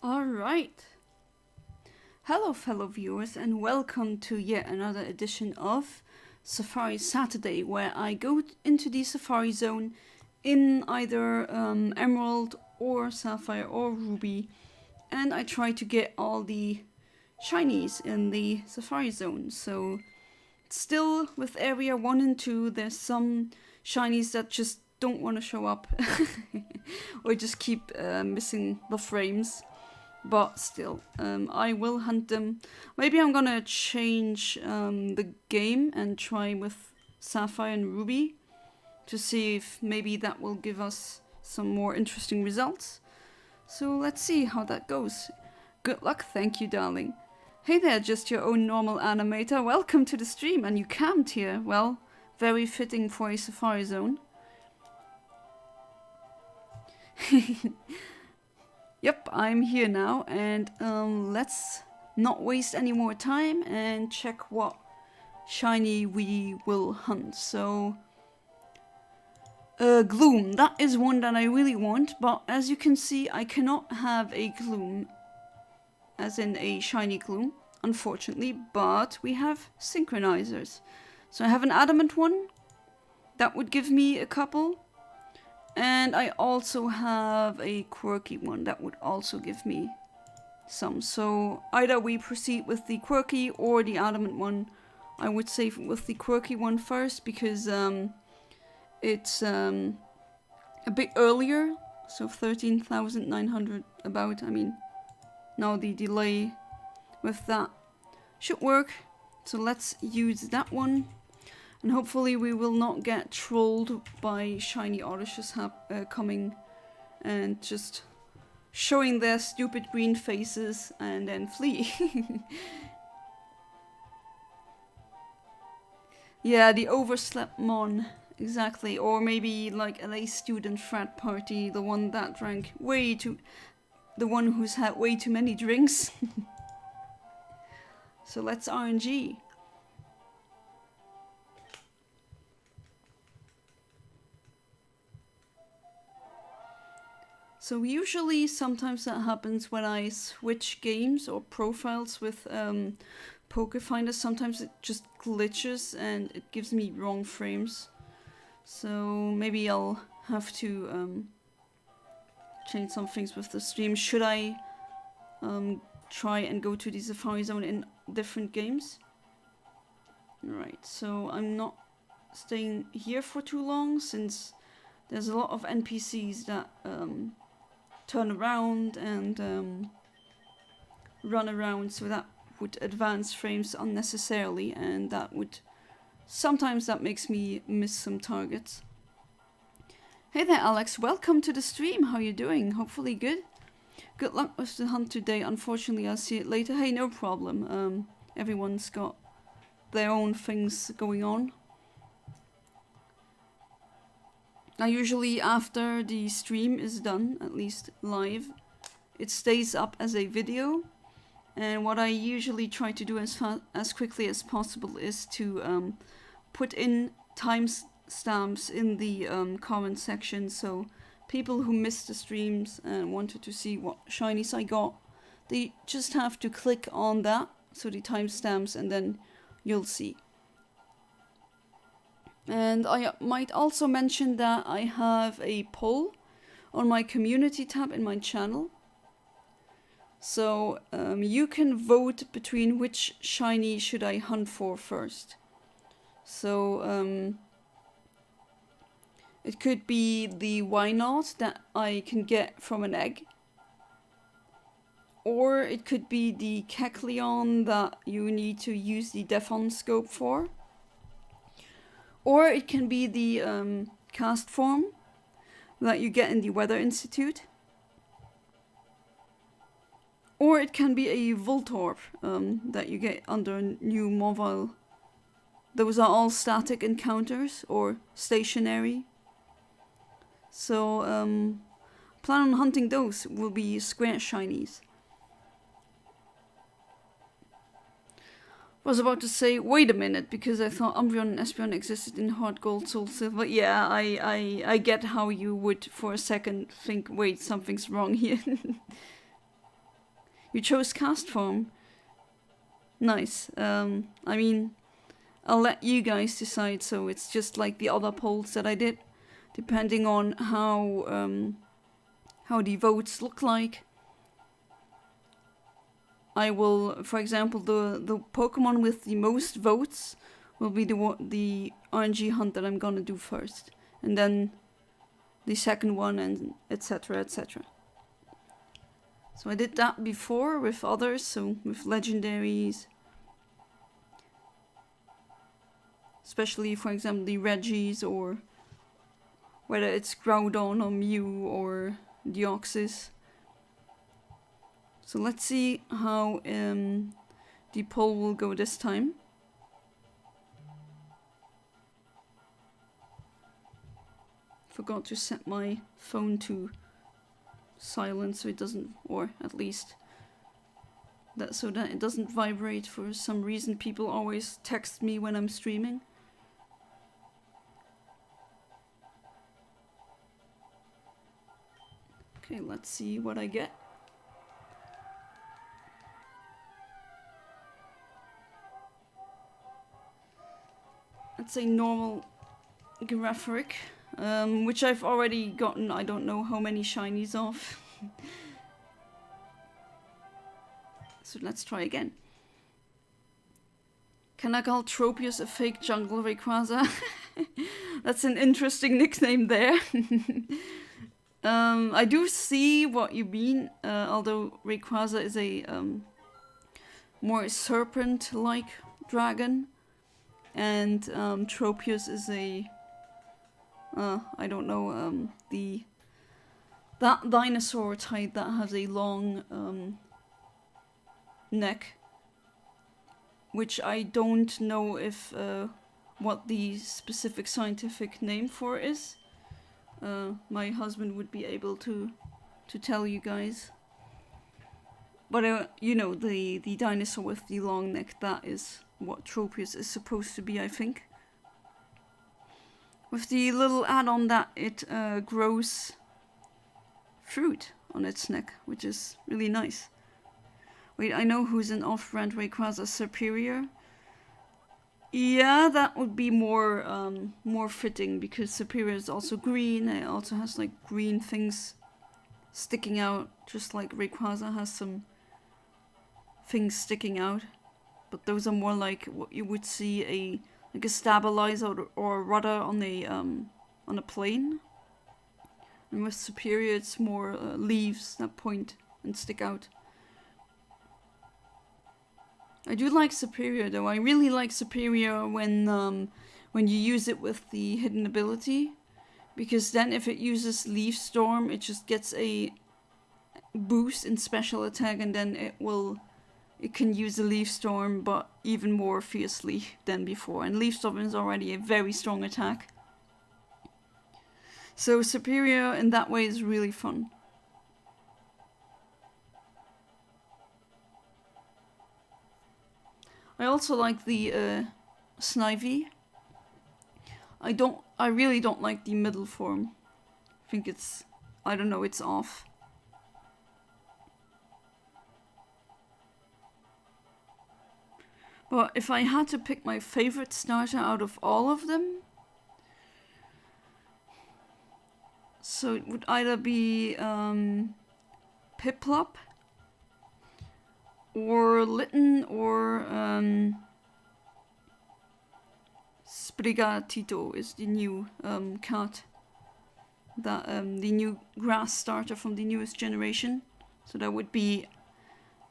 Alright. Hello fellow viewers and welcome to yet another edition of Safari Saturday, where I go into the Safar-Zone in either Emerald or Sapphire or Ruby, and I try to get all the shinies in the Safar-Zone. So still with area 1 and 2 there's some shinies that just don't want to show up or just keep missing the frames. But still, I will hunt them. Maybe I'm gonna change the game and try with Sapphire and Ruby to see if maybe that will give us some more interesting results. So let's see how that goes. Good luck, thank you, darling. Hey there, just your own normal animator. Welcome to the stream, and you camped here. Well, very fitting for a Safar-Zone. Yep, I'm here now, and let's not waste any more time and check what shiny we will hunt. So, Gloom, that is one that I really want, but as you can see, I cannot have a Gloom, as in a shiny Gloom, unfortunately, but we have synchronizers. So I have an adamant one, that would give me a couple. And I also have a quirky one that would also give me some. So either we proceed with the quirky or the adamant one. I would say with the quirky one first because it's a bit earlier. So 13,900 about. I mean, now the delay with that should work. So let's use that one. And hopefully we will not get trolled by shiny Odysseus coming and just showing their stupid green faces and then flee. Yeah, the overslept mon. Exactly. Or maybe like a student frat party, the one that drank way too... the one who's had way too many drinks. So let's RNG. So usually, sometimes that happens when I switch games or profiles with Pokéfinder. Sometimes it just glitches and it gives me wrong frames. So maybe I'll have to change some things with the stream. Should I try and go to the Safari-Zone in different games? Right, so I'm not staying here for too long since there's a lot of NPCs that turn around and run around, so that would advance frames unnecessarily, and that would sometimes that makes me miss some targets. Hey there, Alex, welcome to the stream. How you doing? Hopefully good. Good luck with the hunt today. Unfortunately, I'll see it later. Hey, no problem. Everyone's got their own things going on. Now usually after the stream is done, at least live, it stays up as a video, and what I usually try to do as quickly as possible is to put in timestamps in the comment section, so people who missed the streams and wanted to see what shinies I got, they just have to click on that, so the timestamps, and then you'll see. And I might also mention that I have a poll on my community tab in my channel. So you can vote between which shiny should I hunt for first. So it could be the Wynot that I can get from an egg. Or it could be the Kecleon that you need to use the Defon scope for. Or it can be the cast form that you get in the Weather Institute. Or it can be a Voltorb that you get under a new mobile. Those are all static encounters or stationary. So plan on hunting those. Will be square shinies. Was about to say, wait a minute, because I thought Umbreon and Espeon existed in Heart Gold, Soul Silver. Yeah, I get how you would for a second think, wait, something's wrong here. You chose cast form. Nice. I mean, I'll let you guys decide, so it's just like the other polls that I did, depending on how the votes look like. I will, for example, the Pokemon with the most votes will be the RNG hunt that I'm gonna do first, and then the second one, and etc, etc. So I did that before with others, so with legendaries, especially, for example, the Regis, or whether it's Groudon or Mew or Deoxys. So let's see how the poll will go this time. Forgot to set my phone to silent so it doesn't, or at least that, so that it doesn't vibrate. For some reason people always text me when I'm streaming. Okay, let's see what I get. That's a normal Giraffaric, which I've already gotten I don't know how many shinies of. So let's try again. Can I call Tropius a fake jungle Rayquaza? That's an interesting nickname there. I do see what you mean, although Rayquaza is a more serpent-like dragon, and Tropius is a I don't know, that dinosaur type that has a long neck, which I don't know if what the specific scientific name for is. My husband would be able to tell you guys. But you know, the dinosaur with the long neck, that is what Tropius is supposed to be, I think. With the little add-on that it grows fruit on its neck, which is really nice. Wait, I know who's an off-brand Rayquaza, Superior. Yeah, that would be more fitting, because Superior is also green. It also has like green things sticking out, just like Rayquaza has some things sticking out. But those are more like what you would see like a stabilizer or a rudder on a plane. And with Superior, it's more leaves that point and stick out. I do like Superior though. I really like Superior when you use it with the hidden ability, because then if it uses Leaf Storm, it just gets a boost in special attack, and then it can use the Leaf Storm, but even more fiercely than before. And Leaf Storm is already a very strong attack. So Superior in that way is really fun. I also like the Snivy. I really don't like the middle form. I think it's, I don't know, it's off. But if I had to pick my favorite starter out of all of them, so it would either be Piplup, or Litten, or Sprigatito is the new cat. That the new grass starter from the newest generation. So that would be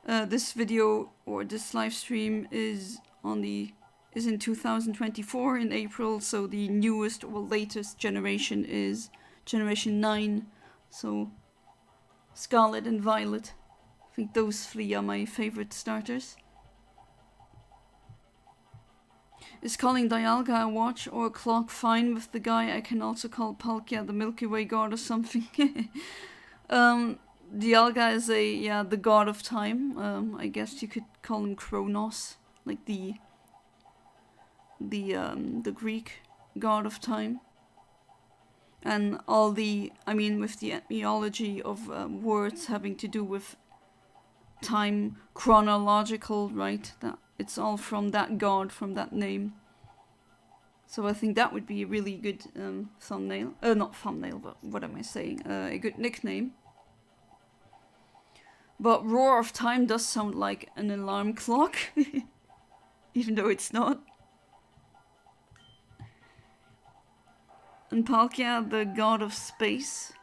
this video, or this live stream is in 2024 in April, so the newest or latest generation is generation 9. So Scarlet and Violet. I think those three are my favorite starters. Is calling Dialga a watch or a clock fine with the guy? I can also call Palkia the Milky Way god or something. Dialga is the god of time. I guess you could call him Kronos, like the Greek god of time. And all with the etymology of words having to do with time chronological, right? That it's all from that god, from that name. So I think that would be a really good thumbnail. Not thumbnail, but what am I saying? A good nickname. But Roar of Time does sound like an alarm clock, even though it's not. And Palkia, the god of space.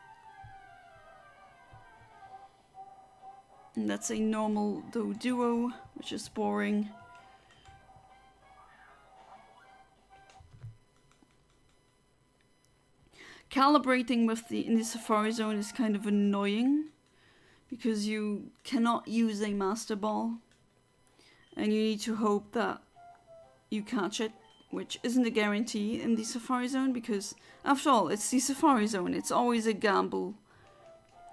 And that's a normal duo, which is boring. Calibrating with in the Safari-Zone is kind of annoying, because you cannot use a Master Ball, and you need to hope that you catch it, which isn't a guarantee in the Safari-Zone, because after all, it's the Safari-Zone, it's always a gamble.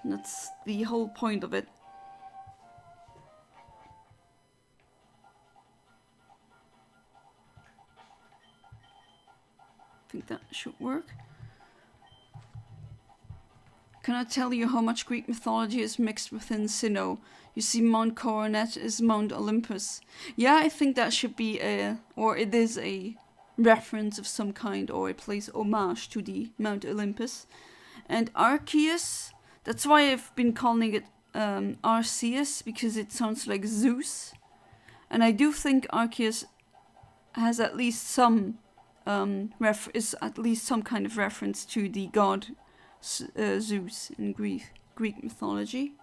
And that's the whole point of it. I think that should work. Can I tell you how much Greek mythology is mixed within Sinnoh? You see, Mount Coronet is Mount Olympus. Yeah, I think that should be it is a reference of some kind, or a place homage to the Mount Olympus. And Arceus, that's why I've been calling it Arceus, because it sounds like Zeus. And I do think Arceus has at least some is at least some kind of reference to the god Zeus in Greek mythology.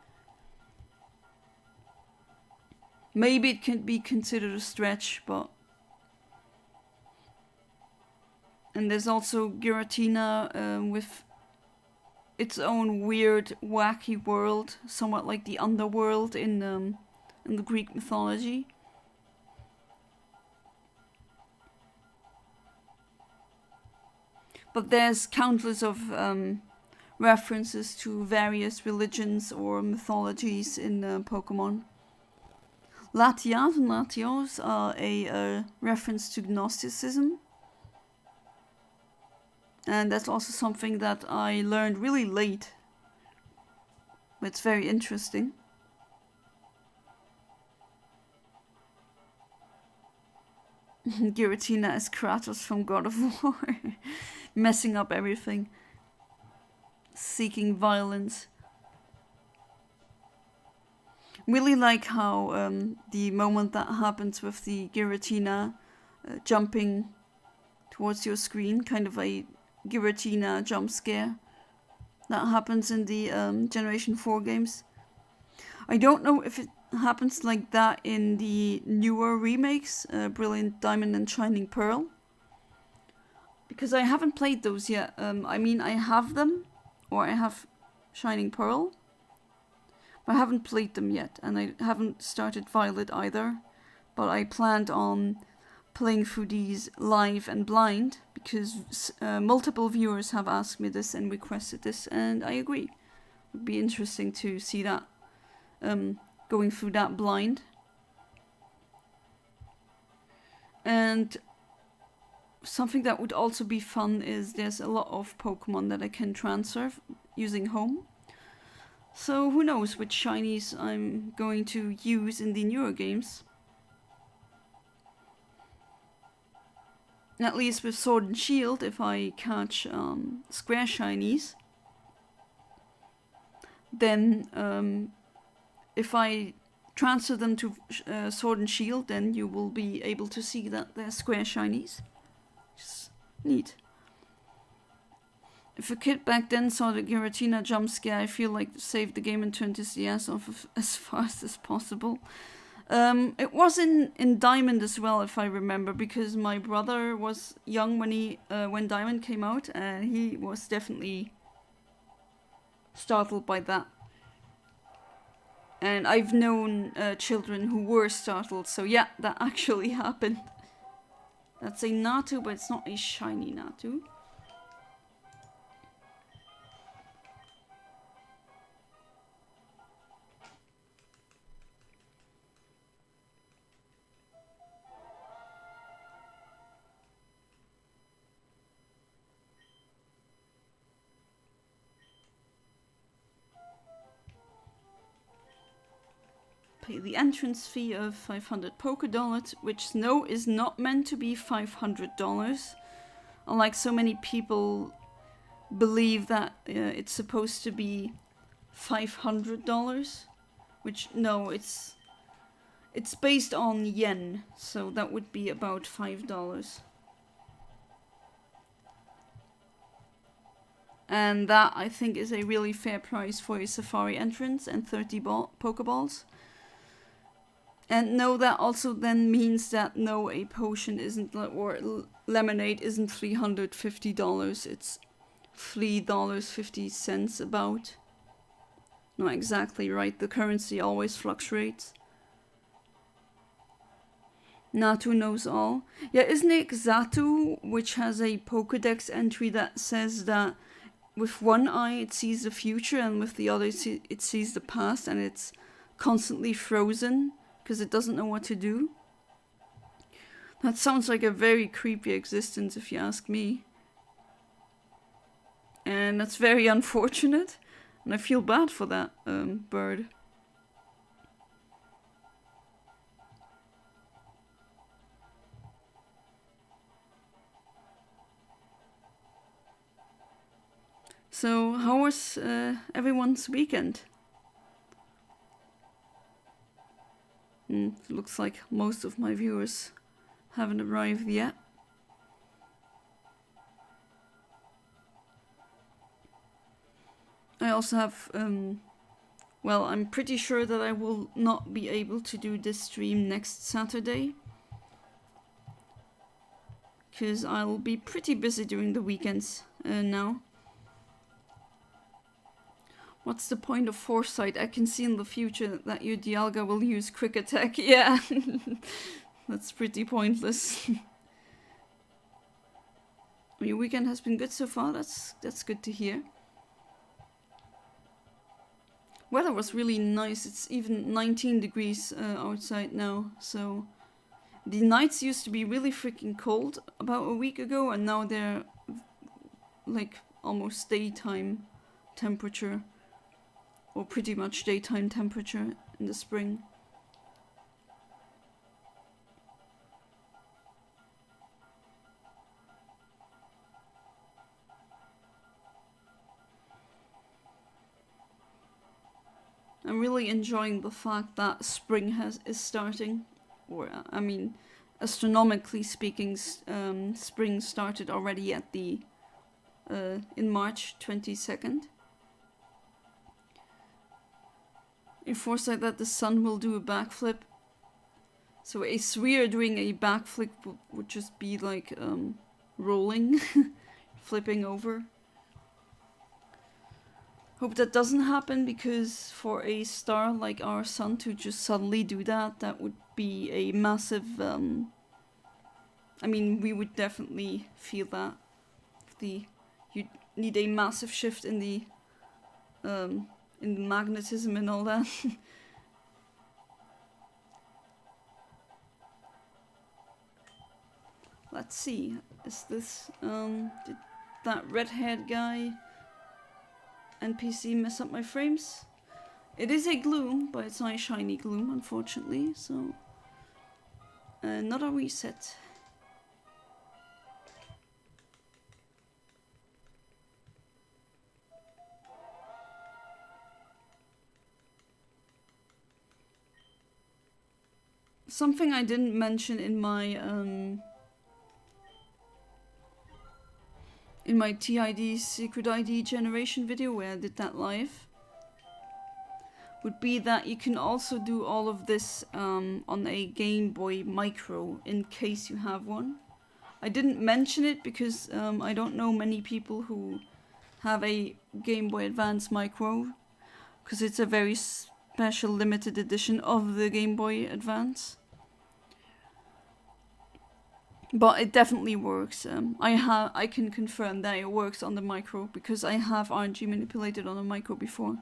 Maybe it can be considered a stretch, but... And there's also Giratina with its own weird, wacky world, somewhat like the underworld in the Greek mythology. But there's countless of references to various religions or mythologies in Pokemon. Latias and Latios are a reference to Gnosticism. And that's also something that I learned really late. But it's very interesting. Giratina is Kratos from God of War. Messing up everything. Seeking violence. Really like how the moment that happens with the Giratina jumping towards your screen, kind of a Giratina jump scare that happens in the Generation 4 games. I don't know if it happens like that in the newer remakes, Brilliant Diamond and Shining Pearl, because I haven't played those yet. I mean, I have them, or I have Shining Pearl, but I haven't played them yet, and I haven't started Violet either, but I planned on playing through these live and blind, because multiple viewers have asked me this and requested this, and I agree. It would be interesting to see that, going through that blind. And something that would also be fun is there's a lot of Pokemon that I can transfer using Home. So who knows which shinies I'm going to use in the newer games. At least with Sword and Shield, if I catch Square shinies, then if I transfer them to Sword and Shield, then you will be able to see that they're Square shinies. Just neat. If a kid back then saw the Giratina jump scare, I feel like saved the game and turned his DS off as fast as possible. It was in Diamond as well, if I remember, because my brother was young when Diamond came out, and he was definitely startled by that. And I've known children who were startled, so yeah, that actually happened. That's a Natu, but it's not a shiny Natu. pay the entrance fee of 500 Poké Dollars, which no is not meant to be $500. Unlike so many people believe that it's supposed to be $500, which no, it's based on yen, so that would be about $5. And that, I think, is a really fair price for a Safari entrance and 30 Pokeballs. And no, that also then means that no, a potion isn't, or lemonade isn't $350. It's $3.50 about. Not exactly right, the currency always fluctuates. Natu knows all. Yeah, isn't it Xatu, which has a Pokedex entry that says that with one eye it sees the future and with the other it sees the past, and it's constantly frozen because it doesn't know what to do? That sounds like a very creepy existence if you ask me. And that's very unfortunate, and I feel bad for that bird. So, how was everyone's weekend? Looks like most of my viewers haven't arrived yet. I also have, well, I'm pretty sure that I will not be able to do this stream next Saturday, because I'll be pretty busy during the weekends now. What's the point of foresight? I can see in the future that your Dialga will use Quick Attack. Yeah, that's pretty pointless. Your weekend has been good so far. That's good to hear. Weather was really nice. It's even 19 degrees outside now. So the nights used to be really freaking cold about a week ago, and now they're like almost daytime temperature. Or pretty much daytime temperature in the spring. I'm really enjoying the fact that spring is starting. Or, I mean, astronomically speaking, spring started already at the in March 22nd. In foresight that the sun will do a backflip. So a sphere doing a backflip would just be like rolling, flipping over. Hope that doesn't happen, because for a star like our sun to just suddenly do that, that would be a massive, I mean, we would definitely feel that. You need a massive shift in the magnetism and all that. Let's see. Is this did that red-haired guy NPC mess up my frames? It is a gloom, but it's not a shiny gloom, unfortunately. So not a reset. Something I didn't mention in my TID secret ID generation video where I did that live would be that you can also do all of this on a Game Boy Micro in case you have one. I didn't mention it because I don't know many people who have a Game Boy Advance Micro, because it's a very special limited edition of the Game Boy Advance. But it definitely works. I can confirm that it works on the Micro because I have RNG manipulated on a Micro before.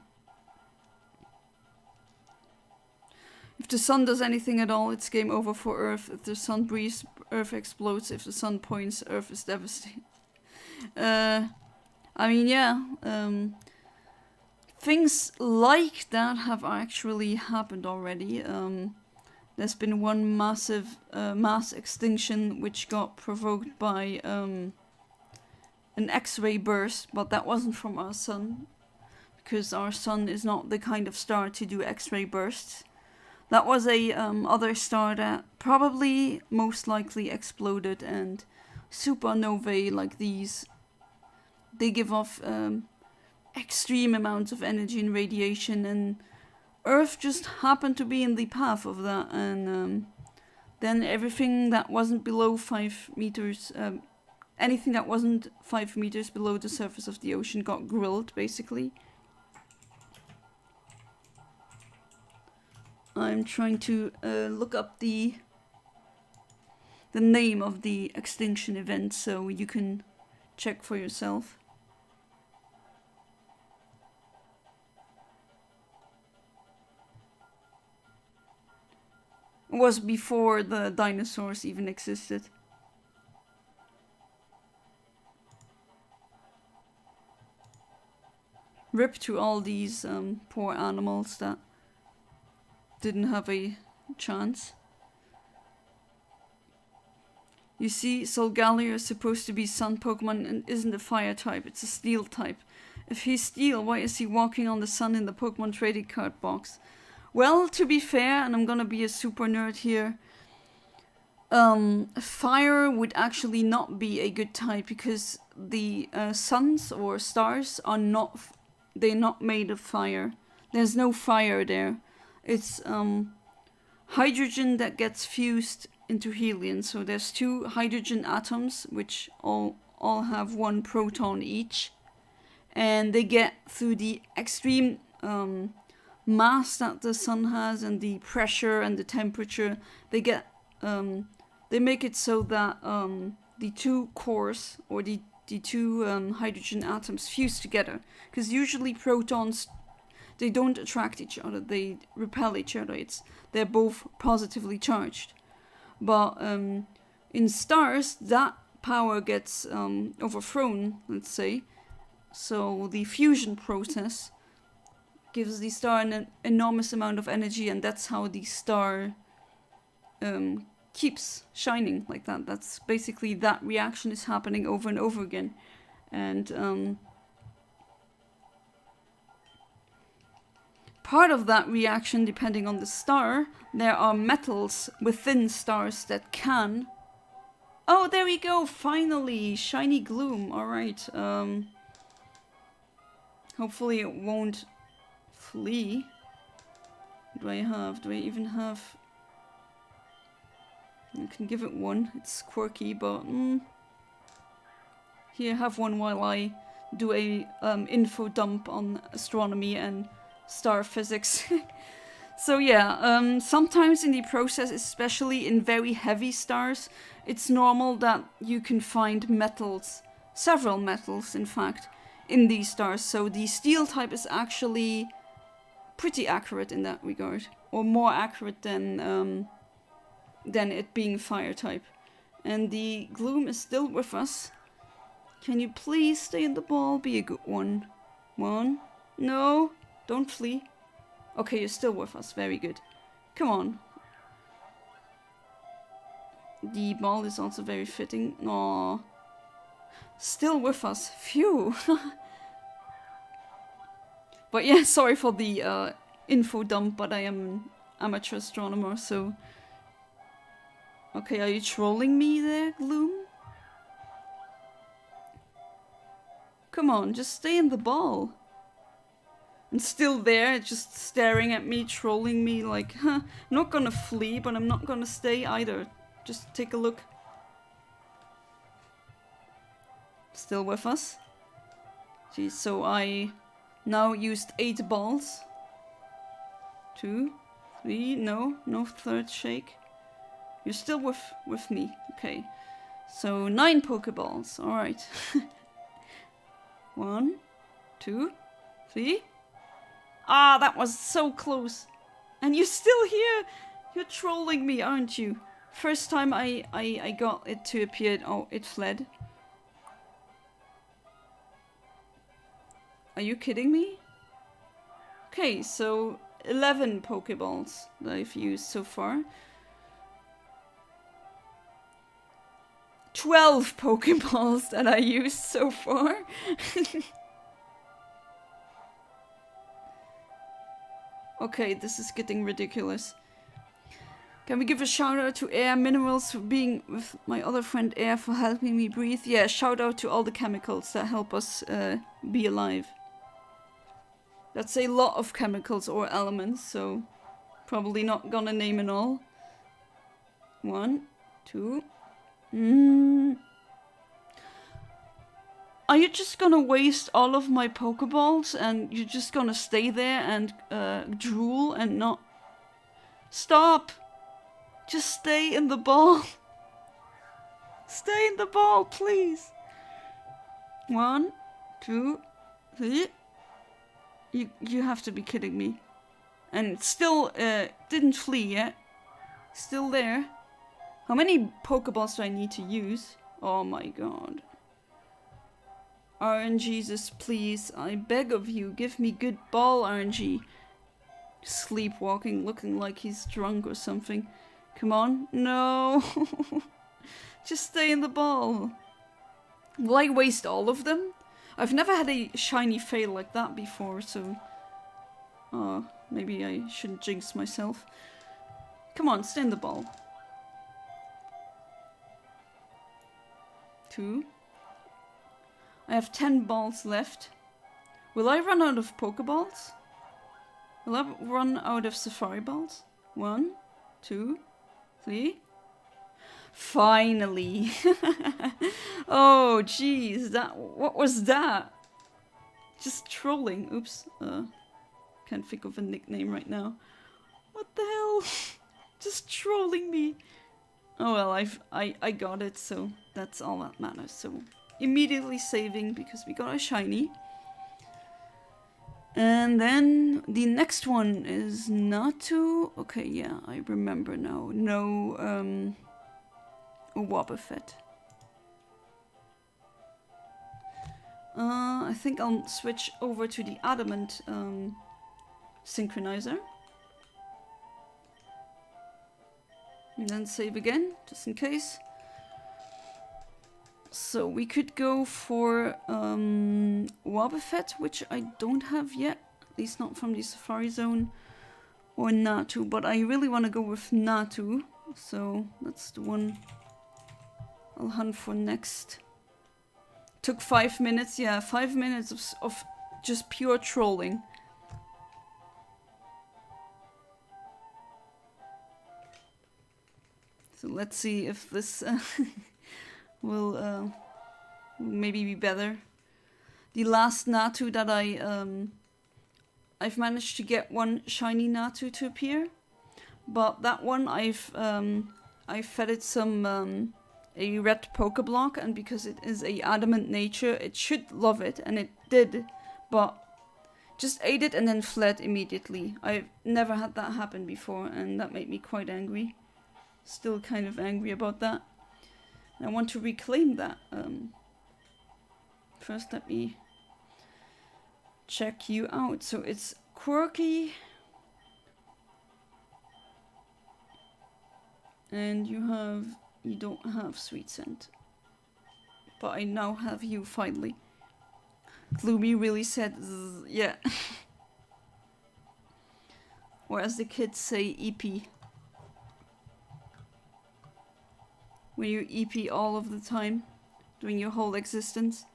If the sun does anything at all, it's game over for Earth. If the sun breathes, Earth explodes. If the sun points, Earth is devastated. I mean, yeah. things like that have actually happened already. There's been one massive mass extinction which got provoked by an X-ray burst, but that wasn't from our sun, because our sun is not the kind of star to do X-ray bursts. That was a other star that probably most likely exploded, and supernovae like these, they give off extreme amounts of energy and radiation, and Earth just happened to be in the path of that, and then everything that wasn't below 5 meters, anything that wasn't 5 meters below the surface of the ocean got grilled, basically. I'm trying to look up the name of the extinction event so you can check for yourself. It was before the dinosaurs even existed. Rip to all these poor animals that didn't have a chance. You see, Solgaleo is supposed to be sun Pokemon and isn't a fire type, it's a steel type. If he's steel, why is he walking on the sun in the Pokemon trading card box? Well, to be fair, and I'm gonna be a super nerd here, fire would actually not be a good type because the suns or stars are they're not made of fire. There's no fire there. It's hydrogen that gets fused into helium. So there's 2 hydrogen atoms which all have 1 proton each, and they get through the extreme mass that the sun has and the pressure and the temperature, they make it so that the 2 cores or the 2 hydrogen atoms fuse together, because usually protons, they don't attract each other, they repel each other. They're both positively charged. But in stars, that power gets overthrown, let's say. So the fusion process gives the star an enormous amount of energy, and that's how the star keeps shining like that. That's basically, that reaction is happening over and over again. And part of that reaction, depending on the star, there are metals within stars that can... Oh, there we go! Finally! Shiny gloom. Alright. Hopefully it won't flee. What do I have? Do I even have... I can give it 1. It's quirky, but... Here, have one while I do a info dump on astronomy and star physics. So yeah, sometimes in the process, especially in very heavy stars, it's normal that you can find metals, several metals in fact, in these stars. So the steel type is actually pretty accurate in that regard, or more accurate than it being fire type. And the gloom is still with us. Can you please stay in the ball? Be a good one. 1. No, don't flee. Okay, you're still with us. Very good. Come on. The ball is also very fitting. Aww. Still with us. Phew. But yeah, sorry for the info dump, but I am an amateur astronomer, so... Okay, are you trolling me there, Gloom? Come on, just stay in the ball. And still there, just staring at me, trolling me like, huh, I'm not gonna flee, but I'm not gonna stay either. Just take a look. Still with us? Geez, so I now used 8 balls. 2, 3, no third shake. You're still with me, okay. So 9 Pokeballs, alright. 1, 2, 3. Ah, that was so close. And you're still here. You're trolling me, aren't you? First time I got it to appear. Oh, it fled. Are you kidding me? Okay, so 11 Pokeballs that I've used so far. 12 Pokeballs that I used so far. Okay, this is getting ridiculous. Can we give a shout out to Air Minerals for being with my other friend Air for helping me breathe? Yeah, shout out to all the chemicals that help us be alive. That's a lot of chemicals or elements, so probably not gonna name it all. 1, 2. Are you just gonna waste all of my Pokeballs and you're just gonna stay there and drool and not... Stop! Just stay in the ball. Stay in the ball, please. 1, 2, 3. You have to be kidding me. And it still didn't flee yet. Still there. How many Pokeballs do I need to use? Oh my god. RNGesus, please. I beg of you, give me good ball RNG. Sleepwalking, looking like he's drunk or something. Come on. No. Just stay in the ball. Will I waste all of them? I've never had a shiny fail like that before, so... Oh, maybe I shouldn't jinx myself. Come on, stay in the ball. 2. I have 10 balls left. Will I run out of Pokeballs? Will I run out of Safari balls? 1, 2, 3. Finally. Oh, jeez. What was that? Just trolling. Oops. Can't think of a nickname right now. What the hell? Just trolling me. Oh well, I got it, so that's all that matters. So immediately saving because we got a shiny. And then the next one is Natu. Okay, yeah, I remember now. No, Wobbuffet. I think I'll switch over to the Adamant synchronizer. And then save again, just in case. So we could go for Wobbuffet, which I don't have yet. At least not from the Safar-Zone. Or Natu, but I really want to go with Natu. So that's the one I'll hunt for next. Took 5 minutes, yeah, 5 minutes of just pure trolling. So let's see if this will maybe be better. The last Natu that I've managed to get one shiny Natu to appear, but that one I fed it some a red Pokeblock, and because it is a adamant nature, it should love it, and it did, but just ate it and then fled immediately. I've never had that happen before, and that made me quite angry. Still kind of angry about that. And I want to reclaim that. First, let me check you out. So it's quirky. And you don't have sweet scent. But I now have you finally. Gloomy really said, yeah. Or as the kids say, EP. When you EP all of the time, during your whole existence.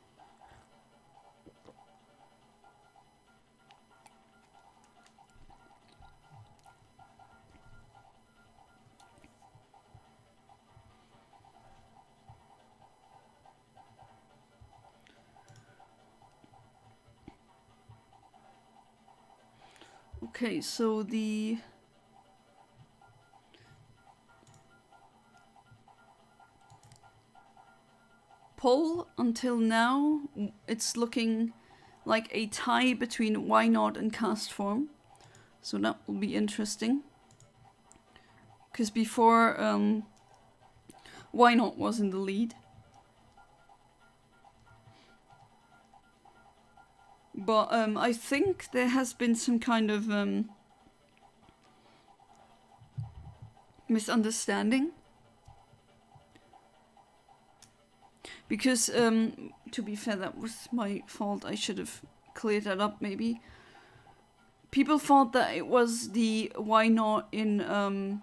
Okay, so the poll until now, it's looking like a tie between Wynot and Castform. So that will be interesting. Because before, Wynot was in the lead. But I think there has been some kind of misunderstanding. Because, to be fair, that was my fault. I should have cleared that up, maybe. People thought that it was the why not in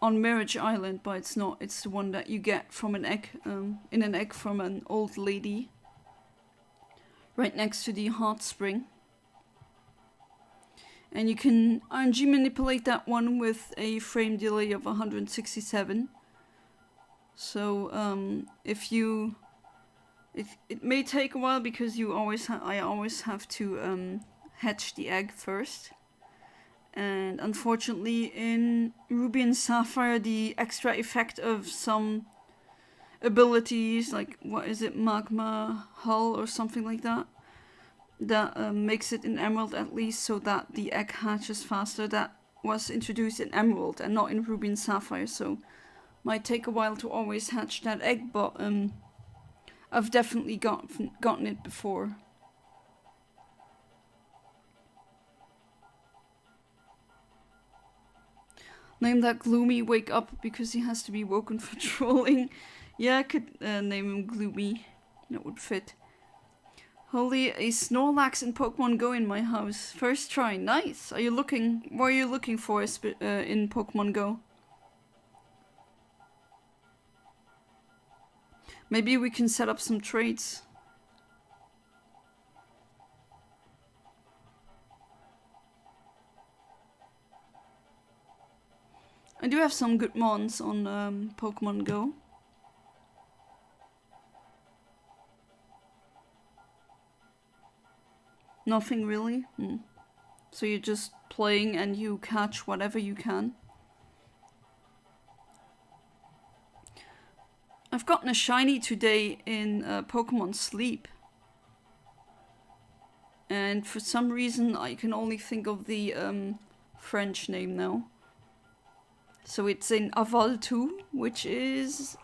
on Marriage Island, but it's not. It's the one that you get from an egg, in an egg from an old lady, right next to the hot spring. And you can RNG manipulate that one with a frame delay of 167. So it may take a while because I always have to hatch the egg first. And unfortunately in Ruby and Sapphire, the extra effect of some abilities, like what is it, magma hull or something like that, that makes it in Emerald at least, so that the egg hatches faster, that was introduced in Emerald and not in Ruby and Sapphire, so might take a while to always hatch that egg, but I've definitely gotten it before. Name that Gloomy Wake Up because he has to be woken for trolling. Yeah, I could name him Gloomy. That would fit. Holy, a Snorlax in Pokemon Go in my house. First try. Nice. What are you looking for in Pokemon Go? Maybe we can set up some trades. I do have some good mons on Pokemon Go. Nothing really? So you're just playing and you catch whatever you can? I've gotten a shiny today in Pokemon Sleep. And for some reason I can only think of the French name now. So it's in Aval 2, which is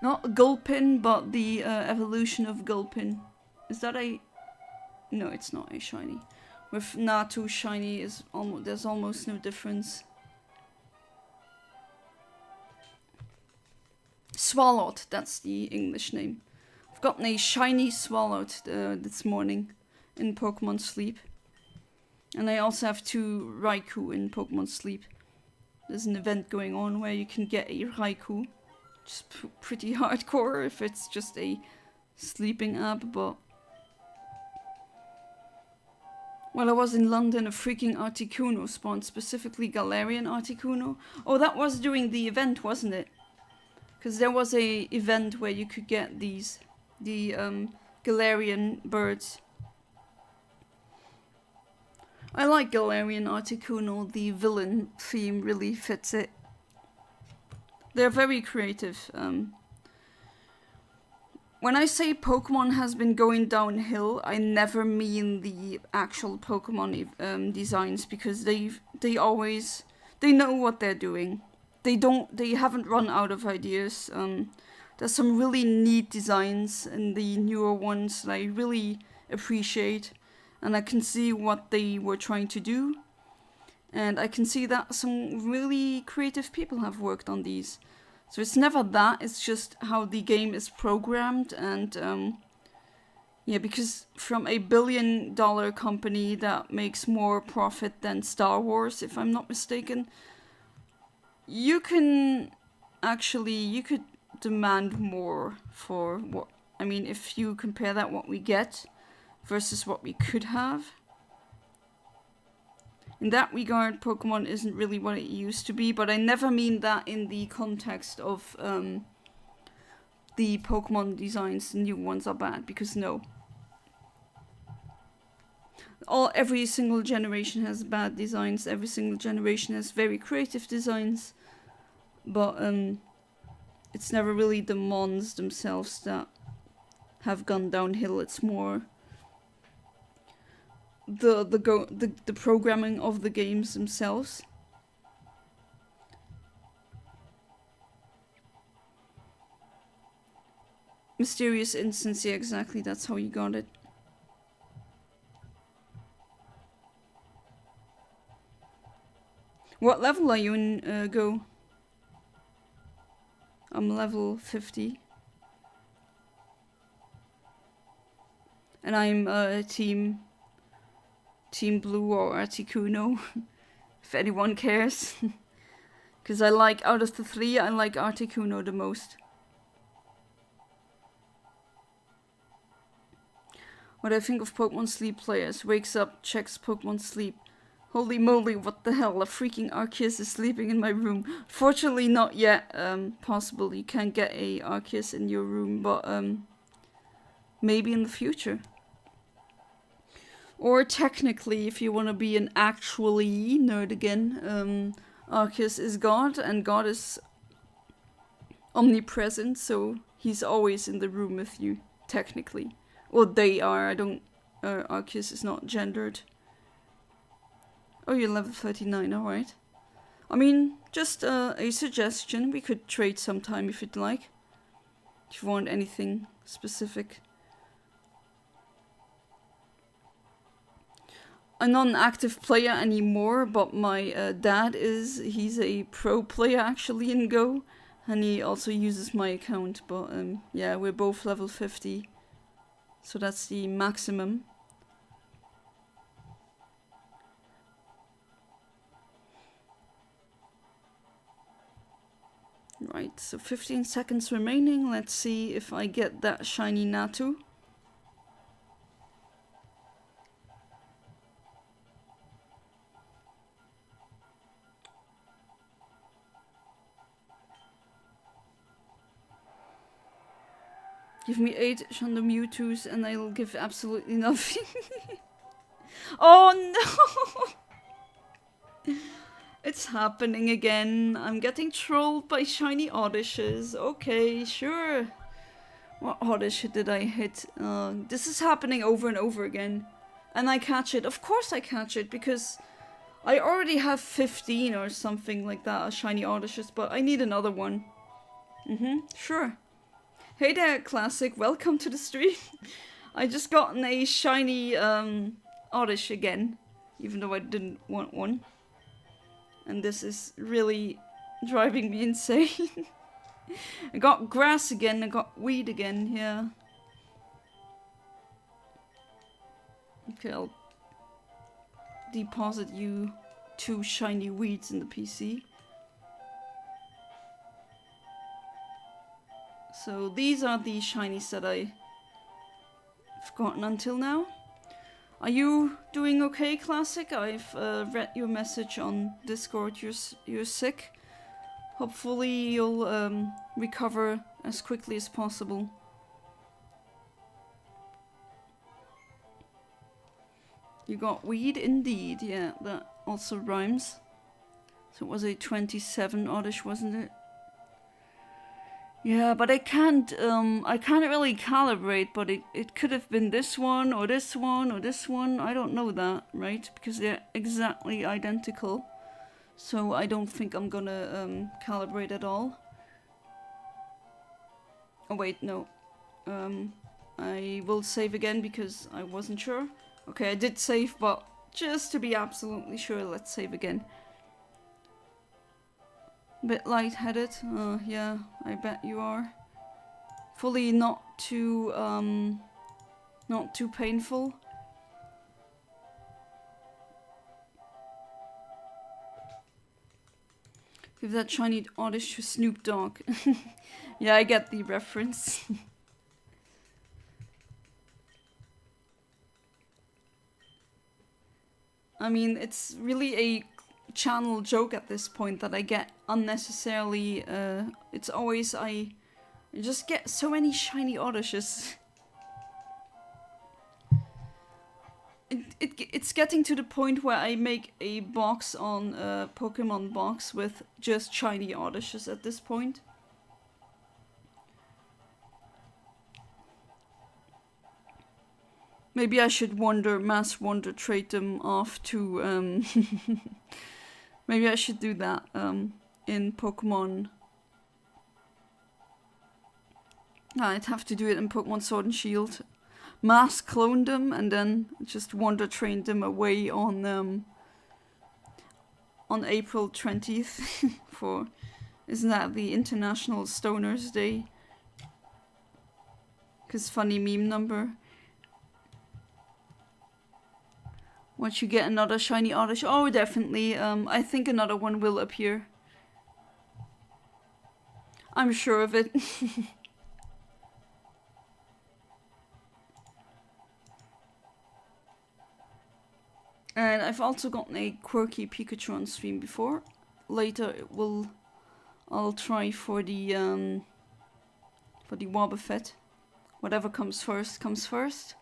not a Gulpin, but the evolution of Gulpin. Is that a... No, it's not a shiny. With Natu shiny, there's almost no difference. Swallowed, that's the English name. I've gotten a shiny Swallowed this morning in Pokemon Sleep. And I also have 2 Raikou in Pokemon Sleep. There's an event going on where you can get a Raikou. Just pretty hardcore if it's just a sleeping app, but... While I was in London, a freaking Articuno spawned, specifically Galarian Articuno. Oh, that was during the event, wasn't it? Because there was a event where you could get the Galarian birds. I like Galarian Articuno, the villain theme really fits it. They're very creative. When I say Pokemon has been going downhill, I never mean the actual Pokemon designs, because they know what they're doing. They haven't run out of ideas. There's some really neat designs in the newer ones that I really appreciate. And I can see what they were trying to do. And I can see that some really creative people have worked on these. So it's never that, it's just how the game is programmed. And yeah, because from a $1 billion company that makes more profit than Star Wars, if I'm not mistaken, you could demand more for what, I mean, if you compare that what we get versus what we could have. In that regard, Pokemon isn't really what it used to be, but I never mean that in the context of the Pokemon designs, the new ones are bad, because no. Every single generation has bad designs, every single generation has very creative designs, but it's never really the mons themselves that have gone downhill, it's more the programming of the games themselves. Mysterious instance, yeah, exactly, that's how you got it. What level are you in Go? I'm level 50. And I'm team blue or Articuno, if anyone cares. Because I like, out of the three, I like Articuno the most. What I think of Pokemon Sleep players. Wakes up, checks Pokemon Sleep. Holy moly, what the hell, a freaking Arceus is sleeping in my room. Fortunately not yet possible. You can't get a Arceus in your room, but maybe in the future. Or technically, if you want to be an actually nerd again, Arceus is God, and God is omnipresent, so he's always in the room with you, technically. Or they are, I don't... Arceus is not gendered. Oh, you're level 39, alright. I mean, just a suggestion. We could trade sometime if you'd like. If you want anything specific. I'm not an active player anymore, but my dad is. He's a pro player actually in Go. And he also uses my account. But yeah, we're both level 50. So that's the maximum. Right, so 15 seconds remaining. Let's see if I get that shiny Natu. Give me 8 Shando Mewtwo's and I'll give absolutely nothing. Oh no! It's happening again. I'm getting trolled by shiny Oddishes. Okay, sure. What Oddish did I hit? This is happening over and over again. And I catch it. Of course I catch it, because I already have 15 or something like that, shiny Oddishes, but I need another one. Sure. Hey there, Classic. Welcome to the stream. I just gotten a shiny Oddish again, even though I didn't want one. And this is really driving me insane. I got grass again, I got weed again, yeah. Okay, I'll deposit you 2 shiny weeds in the PC. So these are the shinies that I've gotten until now. Are you doing okay, Classic? I've read your message on Discord. You're sick. Hopefully you'll recover as quickly as possible. You got weed indeed. Yeah, that also rhymes. So it was a 27 oddish, wasn't it? Yeah, but I can't really calibrate, but it could have been this one, or this one, or this one. I don't know that, right? Because they're exactly identical. So I don't think I'm gonna calibrate at all. Oh wait, no. I will save again because I wasn't sure. Okay, I did save, but just to be absolutely sure, let's save again. Bit lightheaded, yeah, I bet you are. Fully not too painful. Give that shiny oddish to Snoop Dogg. Yeah, I get the reference. I mean, it's really a channel joke at this point that I get unnecessarily, it's always, I just get so many shiny oddishes. It's getting to the point where I make a box on Pokemon box with just shiny oddishes at this point. Maybe I should mass wonder trade them off to, maybe I should do that in Pokemon. I'd have to do it in Pokemon Sword and Shield. Mass clone them and then just wonder train them away on April 20th for, isn't that the International Stoners Day? Cause funny meme number. Once you get another shiny Oddish, oh definitely, I think another one will appear. I'm sure of it. And I've also gotten a quirky Pikachu on stream before. Later I'll try for the Wobbuffet. Whatever comes first, comes first.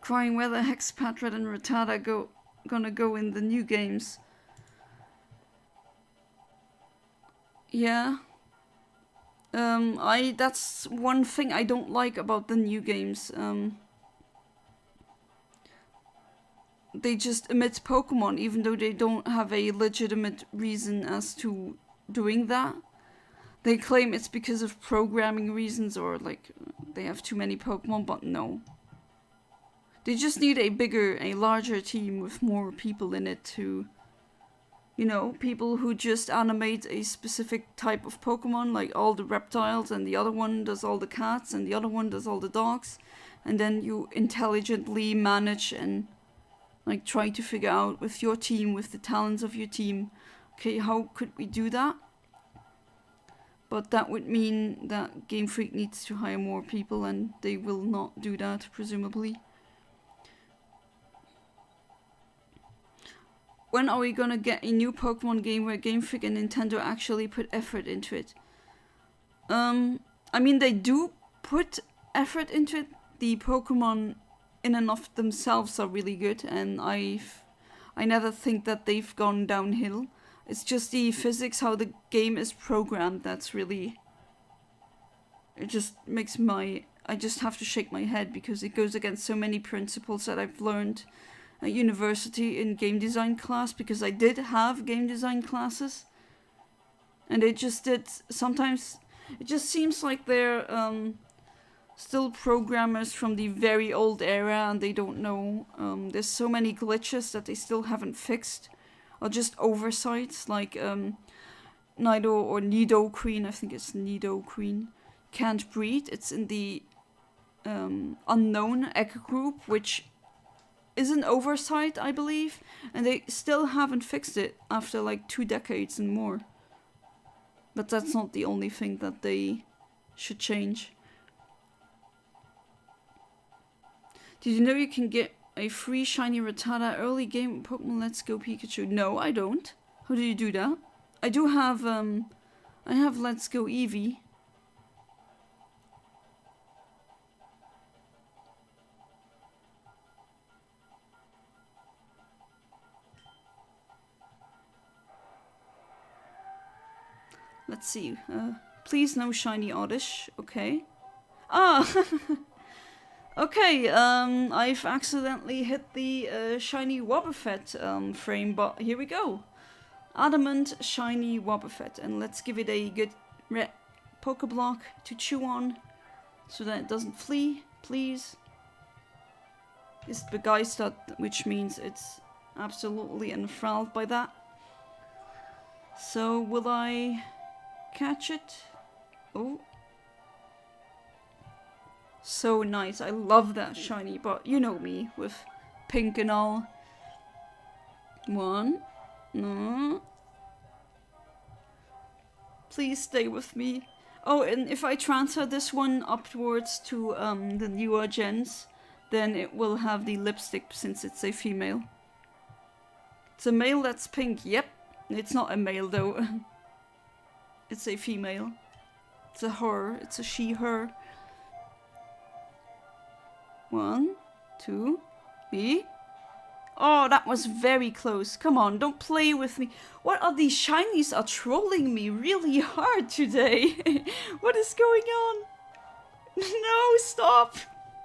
Crying whether Hexpatred and Rattata gonna go in the new games. Yeah. That's one thing I don't like about the new games. They just emit Pokemon even though they don't have a legitimate reason as to doing that. They claim it's because of programming reasons or like they have too many Pokemon, but no. They just need a larger team with more people in it to, you know, people who just animate a specific type of Pokemon, like all the reptiles, and the other one does all the cats, and the other one does all the dogs, and then you intelligently manage and like try to figure out with your team, with the talents of your team, okay, how could we do that? But that would mean that Game Freak needs to hire more people, and they will not do that, presumably. When are we gonna get a new Pokemon game where Game Freak and Nintendo actually put effort into it? I mean, they do put effort into it. The Pokemon in and of themselves are really good, and I never think that they've gone downhill. It's just the physics, how the game is programmed, that's really... It just makes I just have to shake my head because it goes against so many principles that I've learned at university in game design class, because I did have game design classes. And it just did... Sometimes it just seems like they're still programmers from the very old era and they don't know. There's so many glitches that they still haven't fixed. Or just oversights, like Nido or Nidoqueen, I think it's Nidoqueen, can't breed. It's in the unknown egg group, which is an oversight, I believe. And they still haven't fixed it after like 2 decades and more. But that's not the only thing that they should change. Did you know you can get a free shiny Rattata early game Pokemon Let's Go Pikachu? No, I don't. How do you do that? I do have, I have Let's Go Eevee. Let's see. Please no shiny Oddish. Okay. Ah! Okay, I've accidentally hit the shiny Wobbuffet frame, but here we go. Adamant shiny Wobbuffet, and let's give it a good red Pokeblock to chew on so that it doesn't flee, please. It's begeistert, which means it's absolutely enthralled by that. So, will I catch it? Oh. So nice, I love that shiny, but you know me, with pink and all. 1, no. Please stay with me. Oh, and if I transfer this one upwards to the newer gens, then it will have the lipstick since it's a female. It's a male that's pink, yep. It's not a male though. It's a female. It's a her, it's a she, her. 1, 2, 3. Oh, that was very close. Come on, don't play with me. What are these shinies are trolling me really hard today? What is going on? No, stop.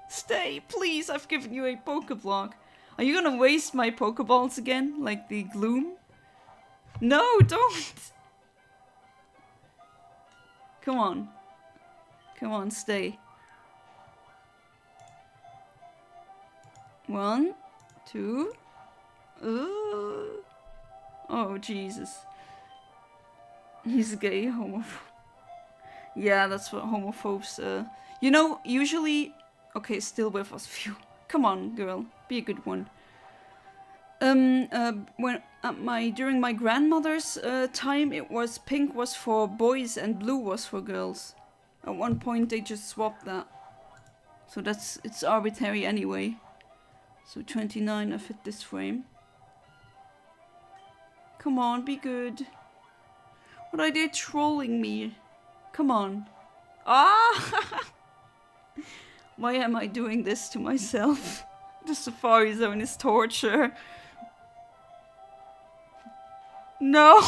Stay, please. I've given you a Pokeblock. Are you gonna waste my Pokeballs again? Like the Gloom? No, don't. Come on. Come on, stay. 1, 2. Oh, Jesus. He's gay, homophobe. Yeah, that's what homophobes, you know, usually... Okay, still with us, phew. Come on, girl. Be a good one. During my grandmother's time, it was pink was for boys and blue was for girls. At one point, they just swapped that. So it's arbitrary anyway. So 29, I fit this frame. Come on, be good. What are they trolling me? Come on. Ah! Why am I doing this to myself? The Safar-Zone is torture. No!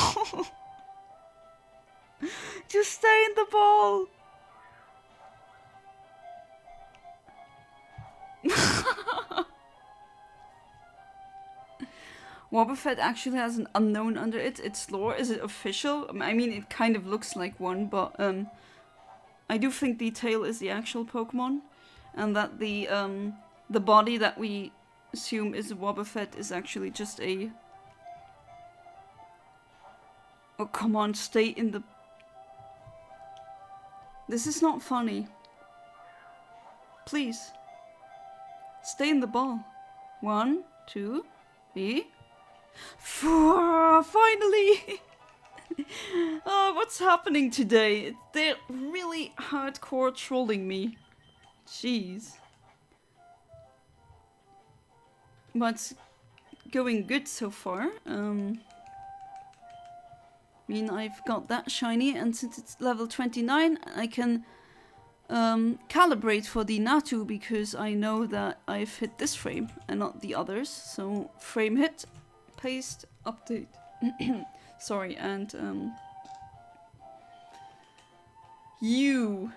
Just stay in the ball! Wobbuffet actually has an unknown under it. Its lore. Is it official? I mean, it kind of looks like one, but I do think the tail is the actual Pokemon, and that the body that we assume is a Wobbuffet is actually just a... Oh, come on, stay in the... This is not funny. Please. Stay in the ball. 1, 2, 3, 4. Finally! Oh, what's happening today? They're really hardcore trolling me. Jeez. But it's going good so far. I mean, I've got that shiny, and since it's level 29, I can calibrate for the Natu, because I know that I've hit this frame and not the others. So, frame hit, paste, update. Sorry, and you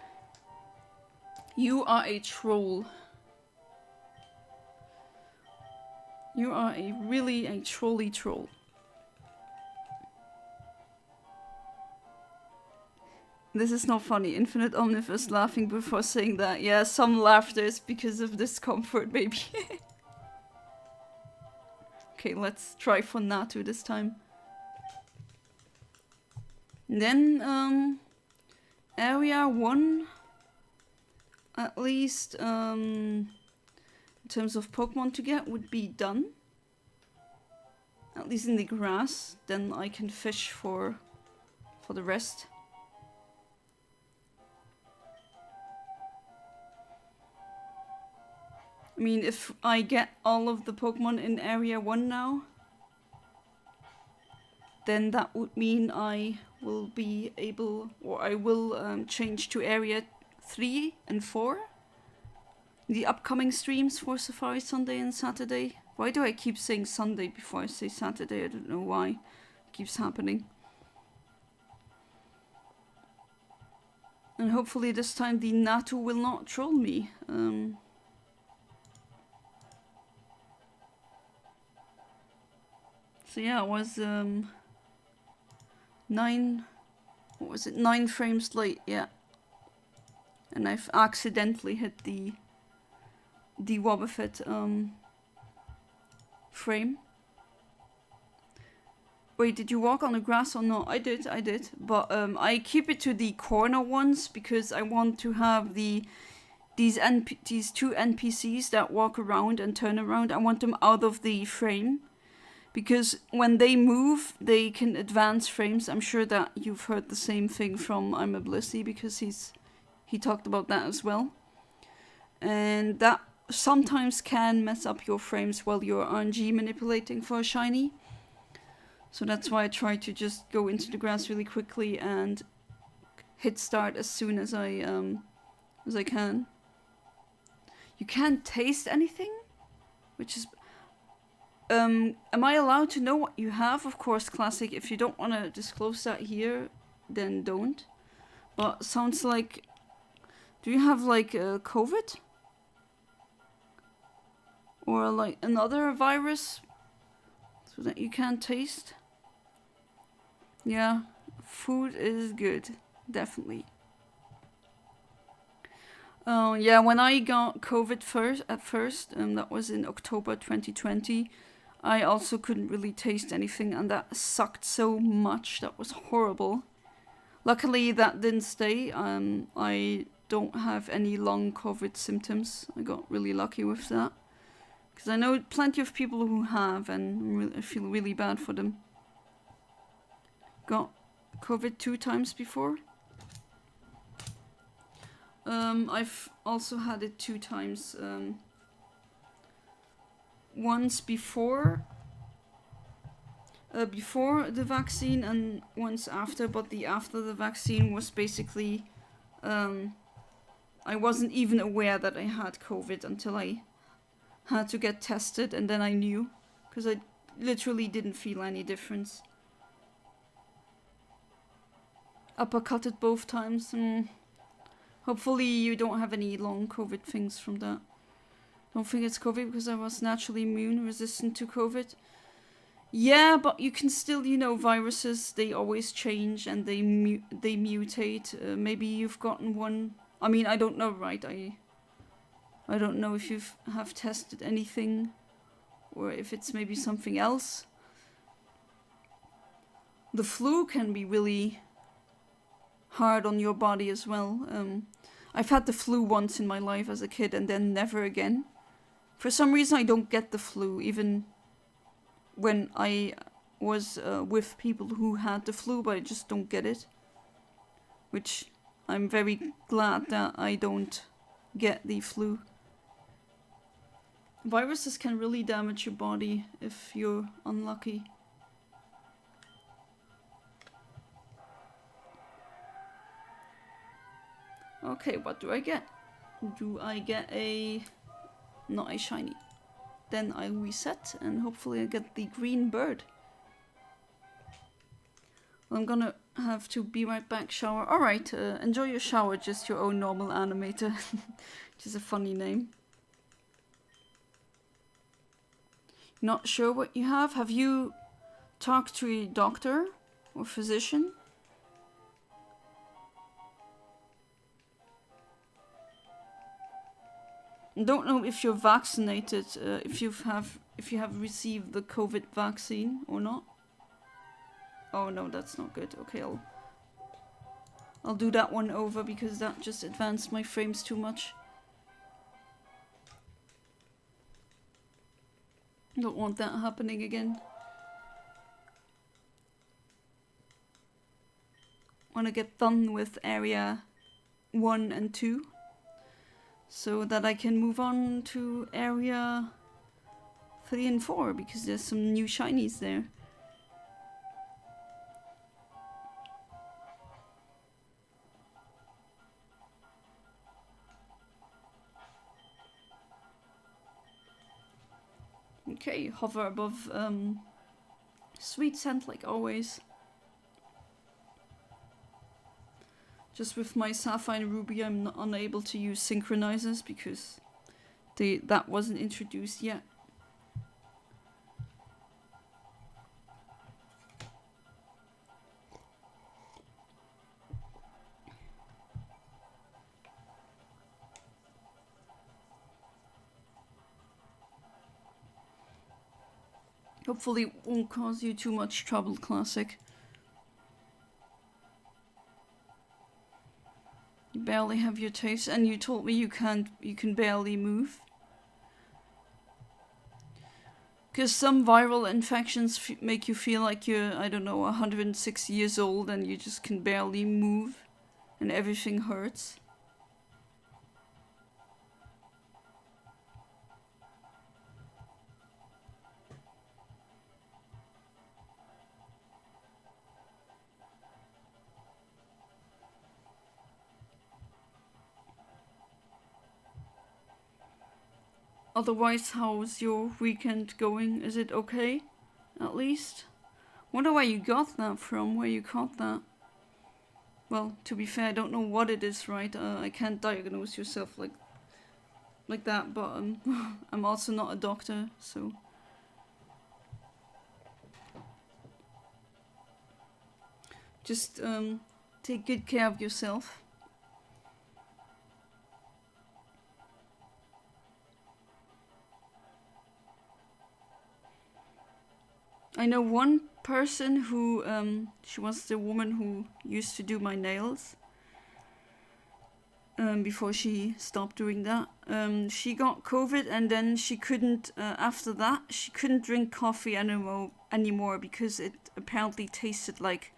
are a troll. You are really a trolly troll. This is not funny. Infinite Omnivus laughing before saying that. Yeah, some laughter is because of discomfort, maybe. Okay, let's try for Natu this time. Then, Area 1, at least, in terms of Pokemon to get, would be done. At least in the grass. Then I can fish for the rest. I mean, if I get all of the Pokemon in Area 1 now, then that would mean I will be able, or I will change to Area 3 and 4. The upcoming streams for Safari Sunday and Saturday. Why do I keep saying Sunday before I say Saturday? I don't know why. It keeps happening. And hopefully this time the Natu will not troll me. So yeah, it was 9 frames late, yeah. And I've accidentally hit the Wobbuffet frame. Wait, did you walk on the grass or not? I did. But I keep it to the corner ones because I want to have these two NPCs that walk around and turn around. I want them out of the frame. Because when they move, they can advance frames. I'm sure that you've heard the same thing from I'm a Blissey, because he talked about that as well. And that sometimes can mess up your frames while you're RNG manipulating for a shiny. So that's why I try to just go into the grass really quickly and hit start as soon as I can. You can't taste anything, which is... am I allowed to know what you have? Of course, Classic. If you don't want to disclose that here, then don't. But sounds like... Do you have like COVID? Or like another virus? So that you can't taste? Yeah, food is good. Definitely. Yeah, when I got COVID at first, that was in October 2020, I also couldn't really taste anything, and that sucked so much. That was horrible. Luckily, that didn't stay. I don't have any long COVID symptoms. I got really lucky with that. Because I know plenty of people who have, and I feel really bad for them. Got COVID 2 times before. I've also had it 2 times. Once before the vaccine and once after, but the after the vaccine was basically I wasn't even aware that I had COVID until I had to get tested, and then I knew, because I literally didn't feel any difference. Uppercutted both times. Hopefully you don't have any long COVID things from that. Don't think it's COVID because I was naturally immune resistant to COVID. Yeah, but you can still, viruses, they always change and they mutate. Maybe you've gotten one. I mean, I don't know, right? I don't know if you have tested anything or if it's maybe something else. The flu can be really hard on your body as well. I've had the flu once in my life as a kid and then never again. For some reason, I don't get the flu, even when I was with people who had the flu, but I just don't get it. Which I'm very glad that I don't get the flu. Viruses can really damage your body if you're unlucky. Okay, what do I get? Do I get not a shiny? Then I reset and hopefully I get the green bird. Well, I'm gonna have to be right back, shower. Alright, enjoy your shower, just your own normal animator. Which is a funny name. Not sure what you have? Have you talked to a doctor or physician? Don't know if you're vaccinated, if you have received the COVID vaccine or not. Oh no, that's not good. Okay, I'll do that one over because that just advanced my frames too much. Don't want that happening again. Want to get done with area 1 and 2. So that I can move on to area 3 and 4 because there's some new shinies there. Okay, hover above sweet scent like always. Just with my Sapphire and Ruby, I'm not unable to use synchronizers because that wasn't introduced yet. Hopefully it won't cause you too much trouble, Classic. You barely have your taste, and you told me you can barely move. Because some viral infections make you feel like you're, I don't know, 106 years old and you just can barely move and everything hurts. Otherwise, how's your weekend going? Is it okay? At least? Wonder where you got that from, where you caught that. Well, to be fair, I don't know what it is, right? I can't diagnose yourself like that, but I'm also not a doctor, so... Just take good care of yourself. I know one person who, she was the woman who used to do my nails. Before she stopped doing that. She got COVID and then she couldn't, after that, she couldn't drink coffee anymore because it apparently tasted like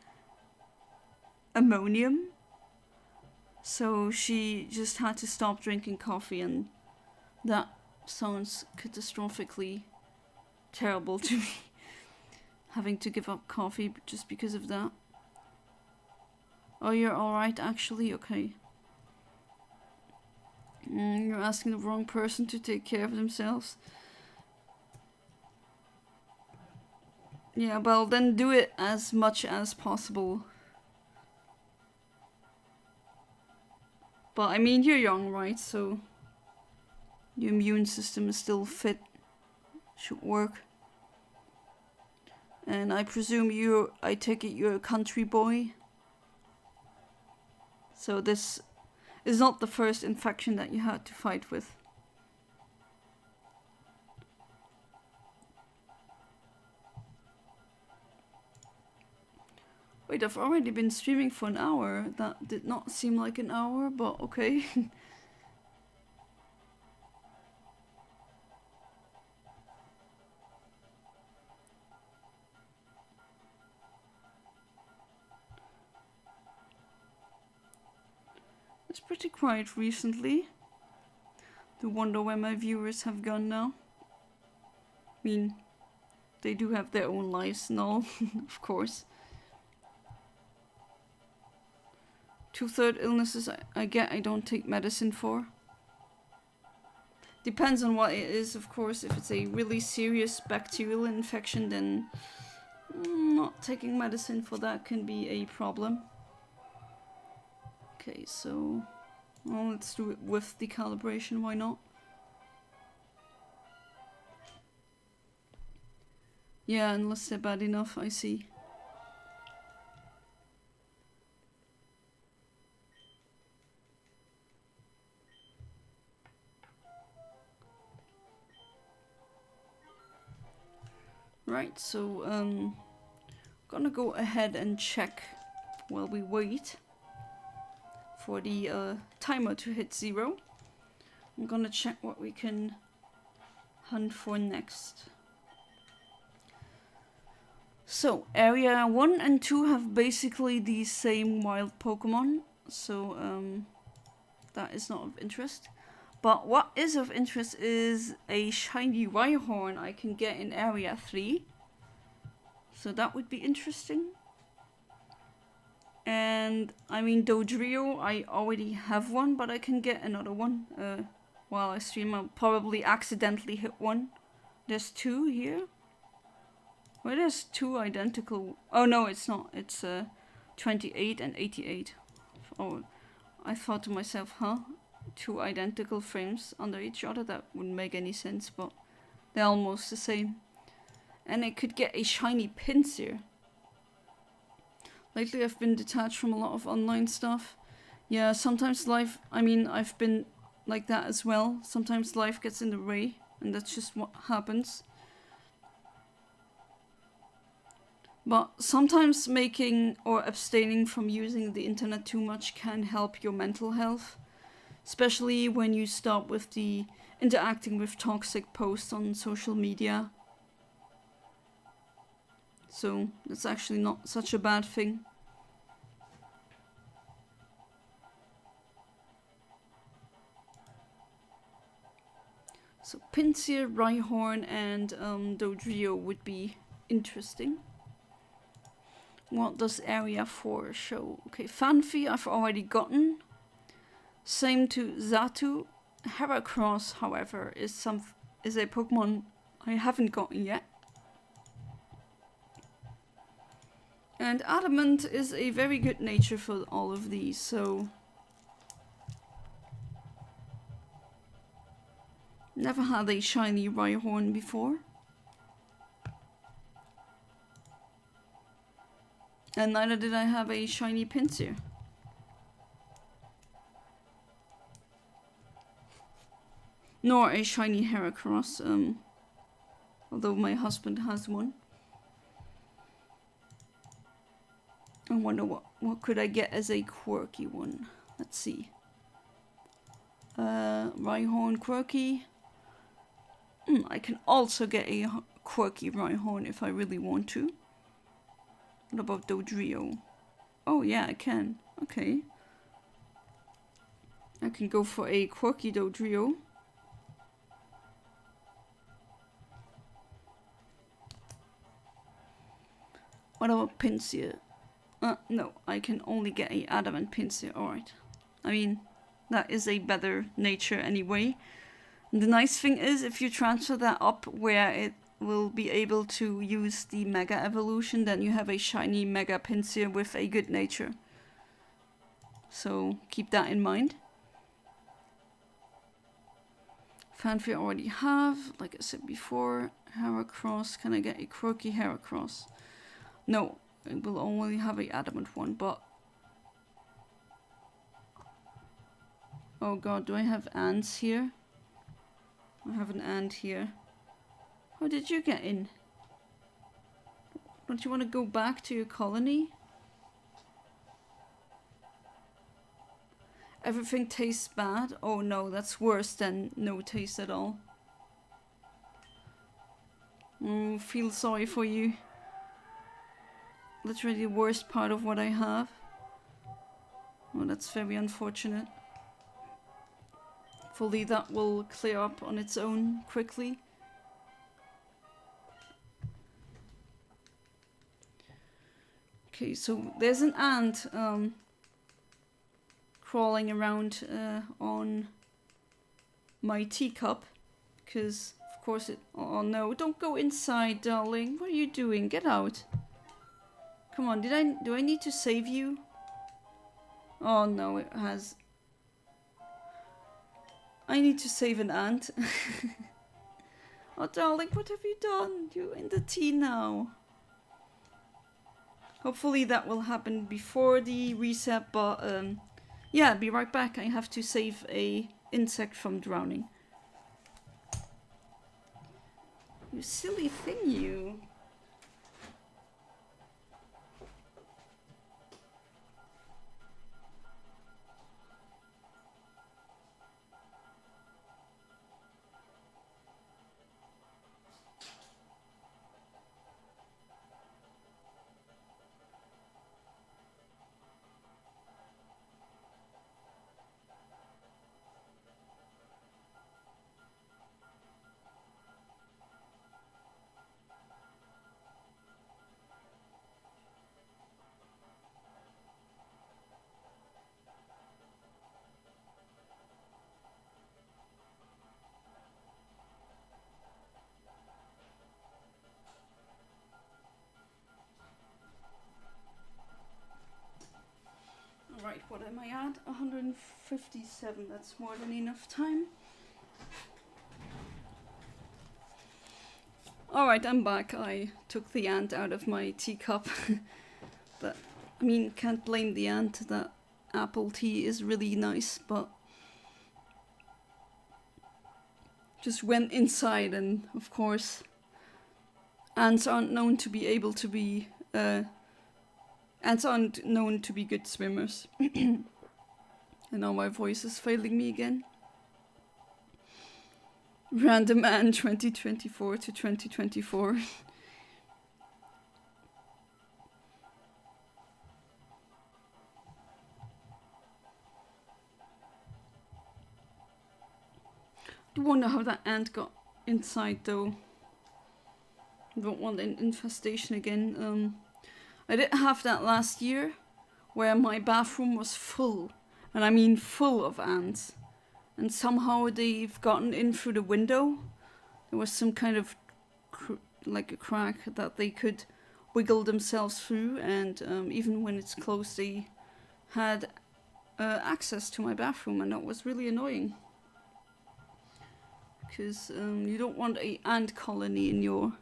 ammonium. So she just had to stop drinking coffee, and that sounds catastrophically terrible to me. Having to give up coffee just because of that. Oh, you're alright actually? Okay. You're asking the wrong person to take care of themselves. Yeah, well then do it as much as possible. But I mean, you're young, right? So your immune system is still fit. Should work. And I presume I take it you're a country boy. So this is not the first infection that you had to fight with. Wait, I've already been streaming for an hour. That did not seem like an hour, but okay. It's pretty quiet recently. I wonder where my viewers have gone now. I mean, they do have their own lives and all, of course. 2/3 illnesses I don't take medicine for. Depends on what it is, of course. If it's a really serious bacterial infection, then not taking medicine for that can be a problem. Okay, so well, let's do it with the calibration, why not? Yeah, unless they're bad enough, I see. Right, so gonna go ahead and check while we wait for the timer to hit 0. I'm gonna check what we can hunt for next. So, area 1 and 2 have basically the same wild Pokemon, so that is not of interest. But what is of interest is a shiny Rhyhorn I can get in area 3. So that would be interesting. And I mean, Dodrio, I already have one, but I can get another one while I stream. I'll probably accidentally hit one. There's 2 here. Well, there's 2 identical. Oh no, it's not. It's 28 and 88. Oh, I thought to myself, huh? 2 identical frames under each other? That wouldn't make any sense, but they're almost the same. And I could get a shiny Pinsir. Lately I've been detached from a lot of online stuff. Yeah, sometimes life, I mean, I've been like that as well. Sometimes life gets in the way, and that's just what happens. But sometimes making or abstaining from using the internet too much can help your mental health. Especially when you stop with the interacting with toxic posts on social media. So that's actually not such a bad thing. So Pinsir, Rhyhorn and Dodrio would be interesting. What does area 4 show? Okay, Fanfi I've already gotten. Same to Xatu. Heracross, however, is a Pokemon I haven't gotten yet. And Adamant is a very good nature for all of these, so never had a shiny Rhyhorn before. And neither did I have a shiny Pinsir. Nor a shiny Heracross, although my husband has one. I wonder what could I get as a quirky one. Let's see. Rhyhorn quirky. I can also get a quirky Rhyhorn if I really want to. What about Dodrio? Oh yeah, I can. Okay. I can go for a quirky Dodrio. What about Pinsir? No, I can only get a Adamant Pinsir. Alright. I mean, that is a better nature anyway. And the nice thing is, if you transfer that up where it will be able to use the Mega Evolution, then you have a shiny Mega Pinsir with a good nature. So keep that in mind. Fanfare I already have, like I said before. Heracross, can I get a quirky Heracross? No, it will only have a adamant one, but... Oh god, do I have ants here? I have an ant here. How did you get in? Don't you want to go back to your colony? Everything tastes bad? Oh no, that's worse than no taste at all. Feel sorry for you. Literally the worst part of what I have. Oh, that's very unfortunate. Hopefully that will clear up on its own quickly. Okay, so there's an ant crawling around on my teacup. Because, of course it... Oh no, don't go inside, darling. What are you doing? Get out. Come on, do I need to save you? Oh no, it has... I need to save an ant. Oh darling, what have you done? You're in the tea now. Hopefully that will happen before the reset, but yeah, be right back. I have to save a insect from drowning. You silly thing, you. Right, what am I at? 157, that's more than enough time. Alright, I'm back. I took the ant out of my teacup. But, I mean, can't blame the ant. That apple tea is really nice, but... Just went inside and, of course, ants aren't known to be able to be... Ants aren't known to be good swimmers. And now my voice is failing me again. Random Ant 2024 to 2024. I wonder how that ant got inside though. I don't want an infestation again. I did have that last year, where my bathroom was full, and I mean full of ants. And somehow they've gotten in through the window. There was some kind of like a crack that they could wiggle themselves through, and even when it's closed they had access to my bathroom, and that was really annoying. Because you don't want an ant colony in your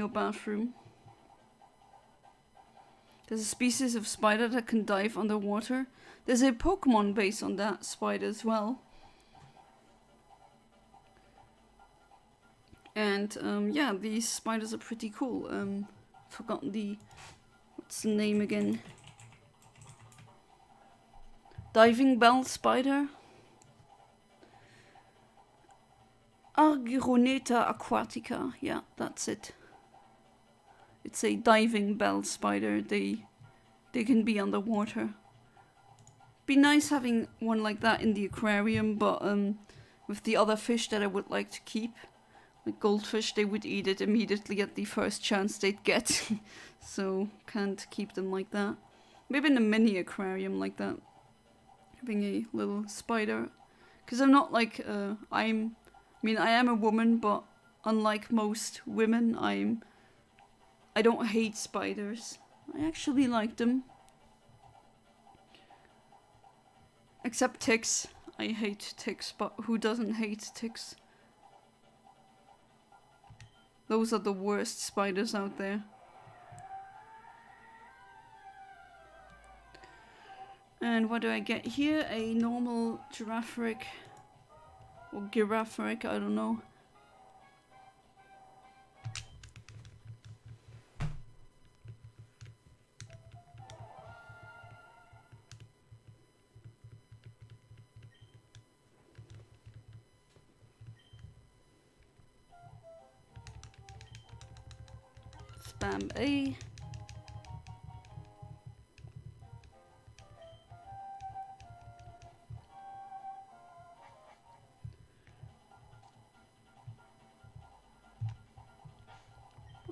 bathroom. There's a species of spider that can dive underwater. There's a Pokémon based on that spider as well. And yeah, these spiders are pretty cool. Forgotten the... What's the name again? Diving bell spider? Argyroneta aquatica. Yeah, that's it. It's a diving bell spider. They can be underwater. Be nice having one like that in the aquarium, but with the other fish that I would like to keep, like goldfish, they would eat it immediately at the first chance they'd get. So can't keep them like that. Maybe in a mini aquarium like that, having a little spider. Because I'm not like I am a woman, but unlike most women, I don't hate spiders. I actually like them. Except ticks. I hate ticks, but who doesn't hate ticks? Those are the worst spiders out there. And what do I get here? A normal giraffaric or giraffaric, I don't know. Spam A.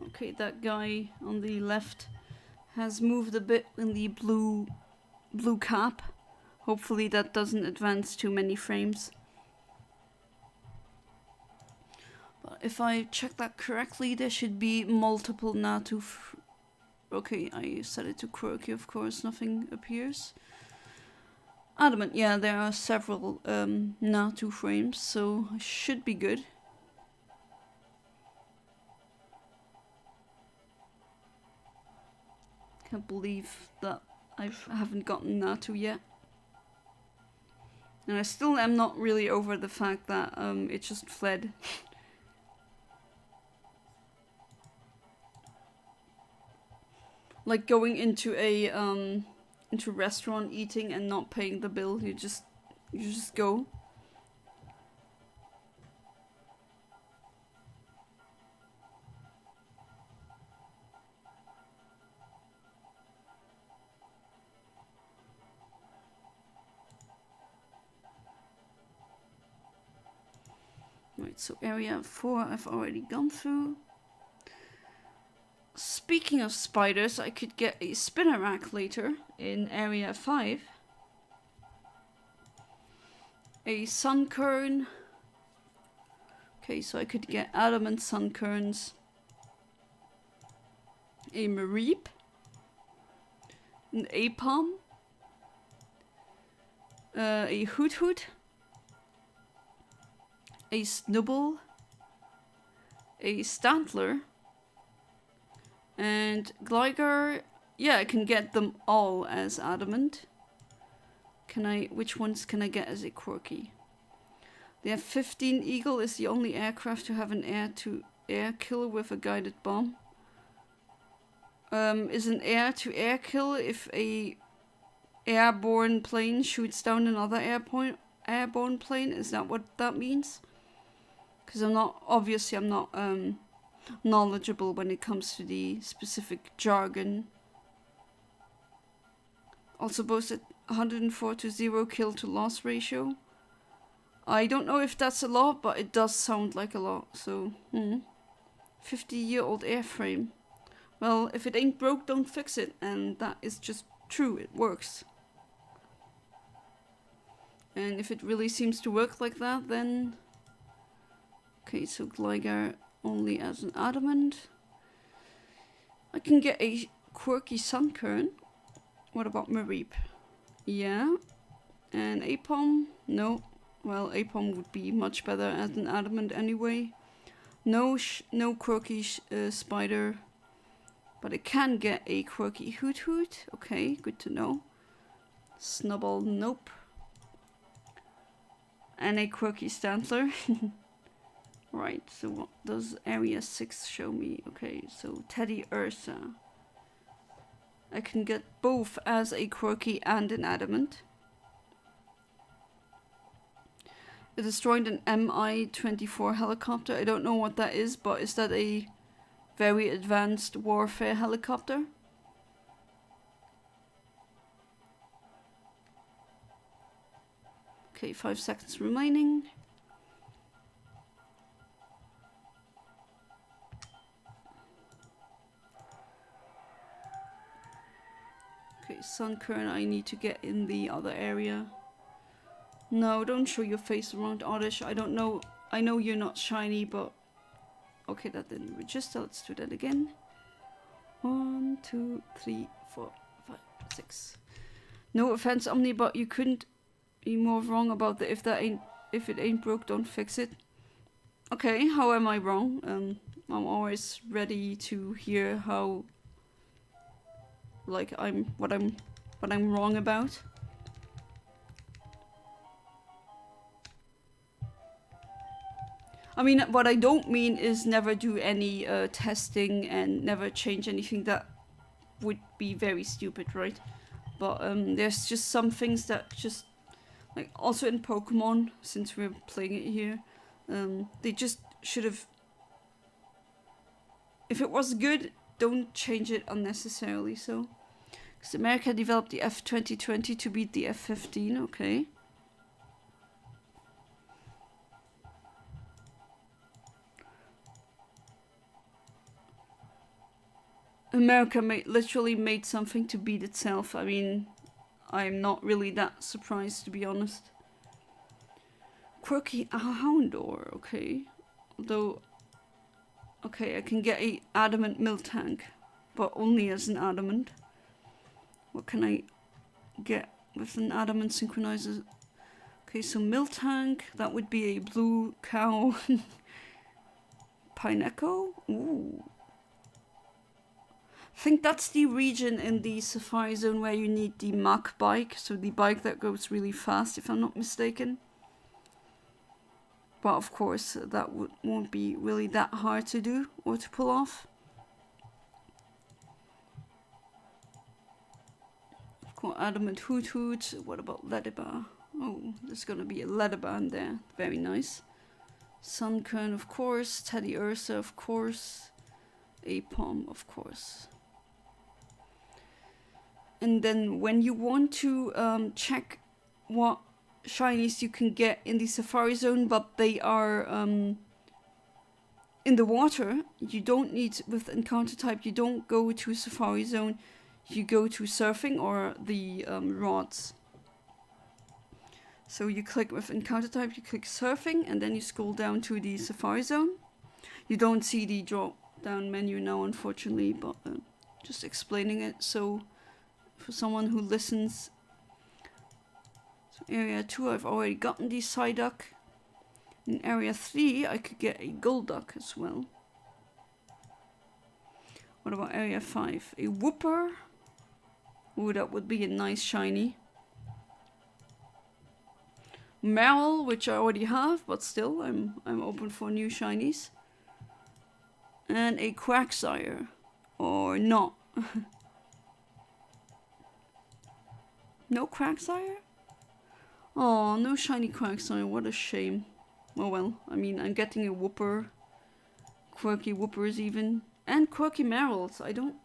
Okay, that guy on the left has moved a bit in the blue cap. Hopefully that doesn't advance too many frames. But if I check that correctly, there should be multiple Natu. Okay, I set it to quirky, of course, nothing appears. Adamant, yeah, there are several Natu frames, so I should be good. Can't believe that I haven't gotten Natu yet. And I still am not really over the fact that it just fled. Like going into a restaurant eating and not paying the bill, you just go. Right, so area 4 I've already gone through. Speaking of spiders, I could get a Spinnerack later in area 5. A Sunkern. Okay, so I could get adamant Sunkerns. A Mareep. An Apom. A Hoot. A Snubble. A Stantler. And Gligar, yeah, I can get them all as adamant. Which ones can I get as a quirky? They have 15. Eagle is the only aircraft to have an air-to-air kill with a guided bomb. Is an air-to-air kill if a airborne plane shoots down another airborne plane? Is that what that means? Because I'm not knowledgeable when it comes to the specific jargon. Also boasted 104 to 0 kill to loss ratio. I don't know if that's a lot, but it does sound like a lot. So 50-year-old airframe. Well, if it ain't broke, don't fix it, and that is just true. It works. And if it really seems to work like that, then okay, so Gligar only as an adamant. I can get a quirky Sunkern. What about Mareep? Yeah. And Apom? No. Well, Apom would be much better as an adamant anyway. No quirky spider. But I can get a quirky Hoot. Okay, good to know. Snubble, nope. And a quirky Stantler. Right, so what does area 6 show me? Okay, so Teddy Ursa. I can get both as a quirky and an adamant. It destroyed an Mi-24 helicopter. I don't know what that is, but is that a very advanced warfare helicopter? Okay, 5 seconds remaining. Okay, Sunkern, I need to get in the other area. No, don't show your face around Oddish. I don't know. I know you're not shiny, but... Okay, that didn't register. Let's do that again. 1, 2, 3, 4, 5, 6. No offense, Omni, but you couldn't be more wrong about the if it ain't broke, don't fix it. Okay, how am I wrong? I'm always ready to hear how... Like, what I'm wrong about. I mean, what I don't mean is never do any testing and never change anything. That would be very stupid, right? But there's just some things that just, like, also in Pokemon, since we're playing it here, they just should have... If it was good, don't change it unnecessarily, so... Because America developed the F-2020 to beat the F-15, okay. America literally made something to beat itself. I mean, I'm not really that surprised, to be honest. Quirky Houndour, okay. Although, okay, I can get a adamant Miltank, but only as an adamant. What can I get with an adamant synchronizer? Okay, so Miltank, that would be a blue cow. Pineco? Ooh. I think that's the region in the Safar-Zone where you need the Mach bike, so the bike that goes really fast, if I'm not mistaken. But of course, that won't be really that hard to do or to pull off. Of course, adamant Hoot Hoot. What about Leatherbar? Oh, there's gonna be a Leatherbar in there. Very nice. Sunkern, of course. Teddy Ursa, of course. Apom, of course. And then when you want to check what shinies you can get in the Safar-Zone, but they are in the water, you don't need, with encounter type, you don't go to Safar-Zone, you go to surfing or the rods. So you click with encounter type, you click surfing, and then you scroll down to the Safar-Zone. You don't see the drop down menu now, unfortunately, but just explaining it so for someone who listens. So area 2, I've already gotten the Psyduck. In area 3, I could get a Golduck as well. What about area 5? A Wooper. Ooh, that would be a nice shiny. Meryl, which I already have, but still, I'm open for new shinies. And a Quagsire. Or not. No Quagsire? Oh, no shiny Quagsire, what a shame. Oh well, I mean, I'm getting a Wooper. Quirky Woopers even. And Quirky Meryls, I don't...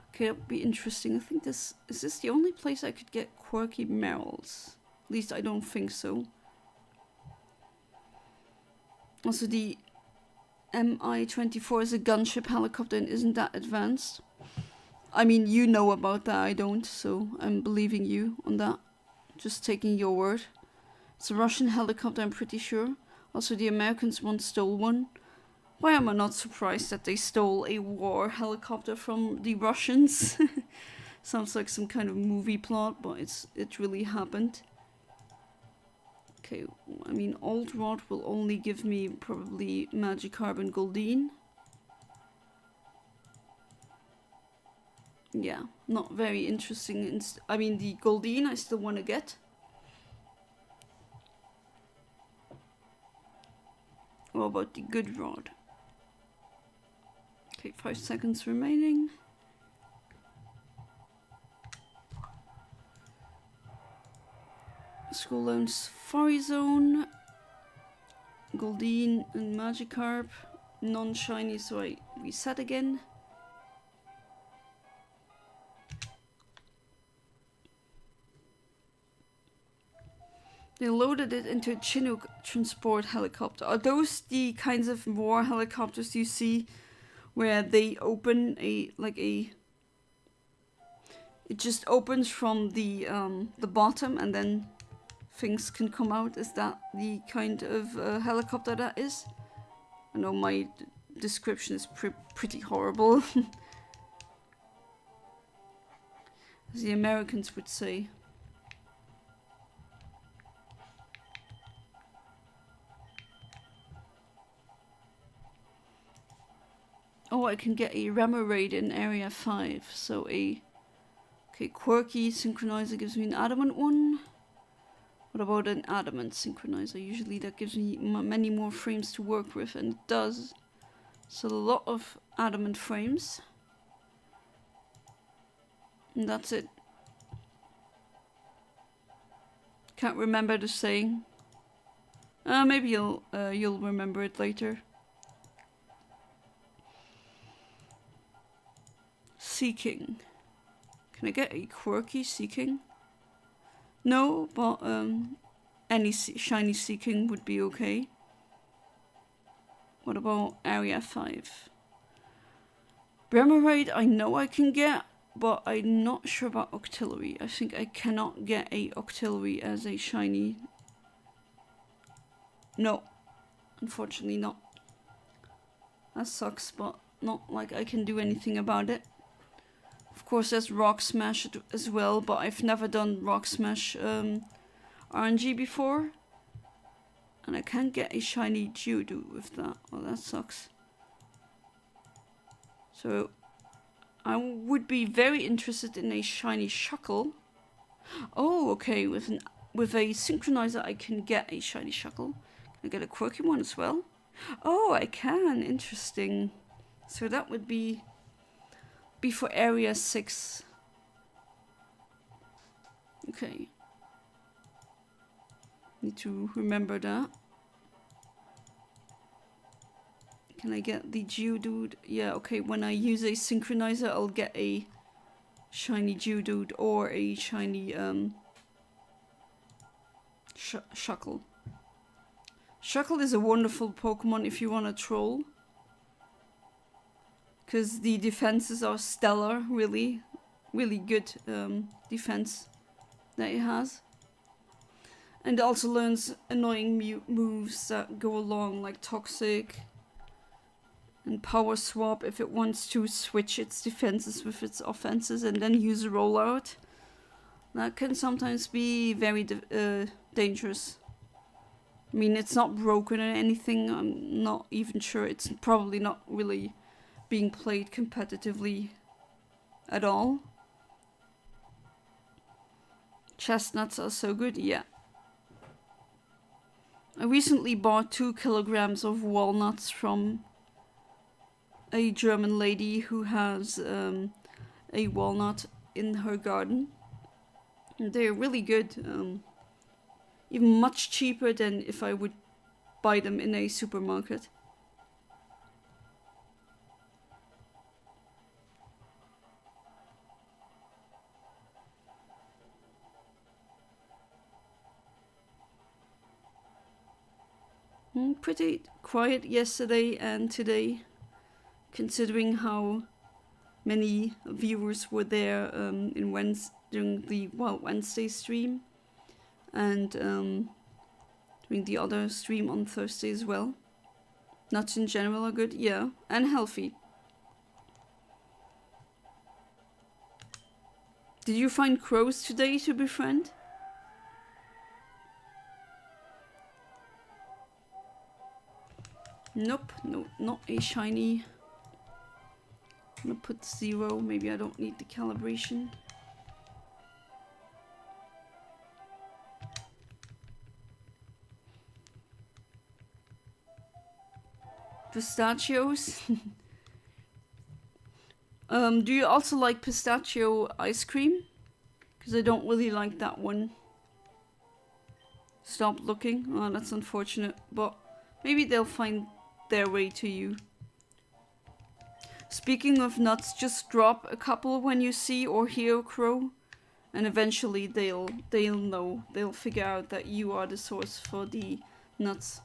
Okay, that would be interesting. I think this... Is this the only place I could get Quirky Meryls? At least I don't think so. Also, the Mi-24 is a gunship helicopter and isn't that advanced. I mean, you know about that, I don't, so I'm believing you on that. Just taking your word. It's a Russian helicopter, I'm pretty sure. Also, the Americans once stole one. Why am I not surprised that they stole a war helicopter from the Russians? Sounds like some kind of movie plot, but it really happened. Okay, I mean, Old Rod will only give me probably Magikarp and Goldeen. Yeah, not very interesting. I mean, the Goldeen I still want to get. What about the Good Rod? Okay, 5 seconds remaining. scroll down. Safar-Zone, Goldeen and Magikarp. Non-shiny, so I reset again. They loaded it into a Chinook transport helicopter. Are those the kinds of war helicopters you see where they open it just opens from the bottom and then things can come out? Is that the kind of helicopter that is? I know my description is pretty horrible. As the Americans would say. Oh, I can get a Remoraid in Area 5. So okay, Quirky Synchronizer gives me an Adamant one. What about an Adamant Synchronizer? Usually that gives me many more frames to work with, and it does. So a lot of Adamant frames. And that's it. Can't remember the saying. Maybe you'll remember it later. Seeking. Can I get a Quirky Seeking? No, but any shiny Seeking would be okay. What about Area 5? Remoraid I know I can get, but I'm not sure about Octillery. I think I cannot get a Octillery as a shiny. No, unfortunately not. That sucks, but not like I can do anything about it. Of course, there's Rock Smash as well, but I've never done Rock Smash RNG before. And I can't get a shiny Geodude with that. Well, that sucks. So, I would be very interested in a shiny Shuckle. Oh, okay, with a Synchronizer I can get a shiny Shuckle. Can I get a Quirky one as well? Oh, I can. Interesting. So that would be for Area 6. Okay. Need to remember that. Can I get the Geodude? Yeah, okay. When I use a Synchronizer, I'll get a shiny Geodude or a shiny Shuckle. Shuckle is a wonderful Pokemon if you want to troll. Because the defenses are stellar, really good defense that it has. And it also learns annoying moves that go along, like Toxic and Power Swap if it wants to switch its defenses with its offenses and then use a rollout. That can sometimes be very dangerous. I mean, it's not broken or anything. I'm not even sure. It's probably not really being played competitively at all. Chestnuts are so good, yeah. I recently bought 2 kilograms of walnuts from a German lady who has a walnut in her garden. And they're really good, even much cheaper than if I would buy them in a supermarket. Pretty quiet yesterday and today, considering how many viewers were there during the Wednesday stream and during the other stream on Thursday as well. Nuts in general are good, yeah, and healthy. Did you find crows today to befriend? Nope, no, not a shiny. I'm gonna put 0, maybe I don't need the calibration. Pistachios. Do you also like pistachio ice cream? Because I don't really like that one. stop looking. Oh, that's unfortunate, but maybe they'll find their way to you. Speaking of nuts, just drop a couple when you see or hear a crow, and eventually they'll know. They'll figure out that you are the source for the nuts.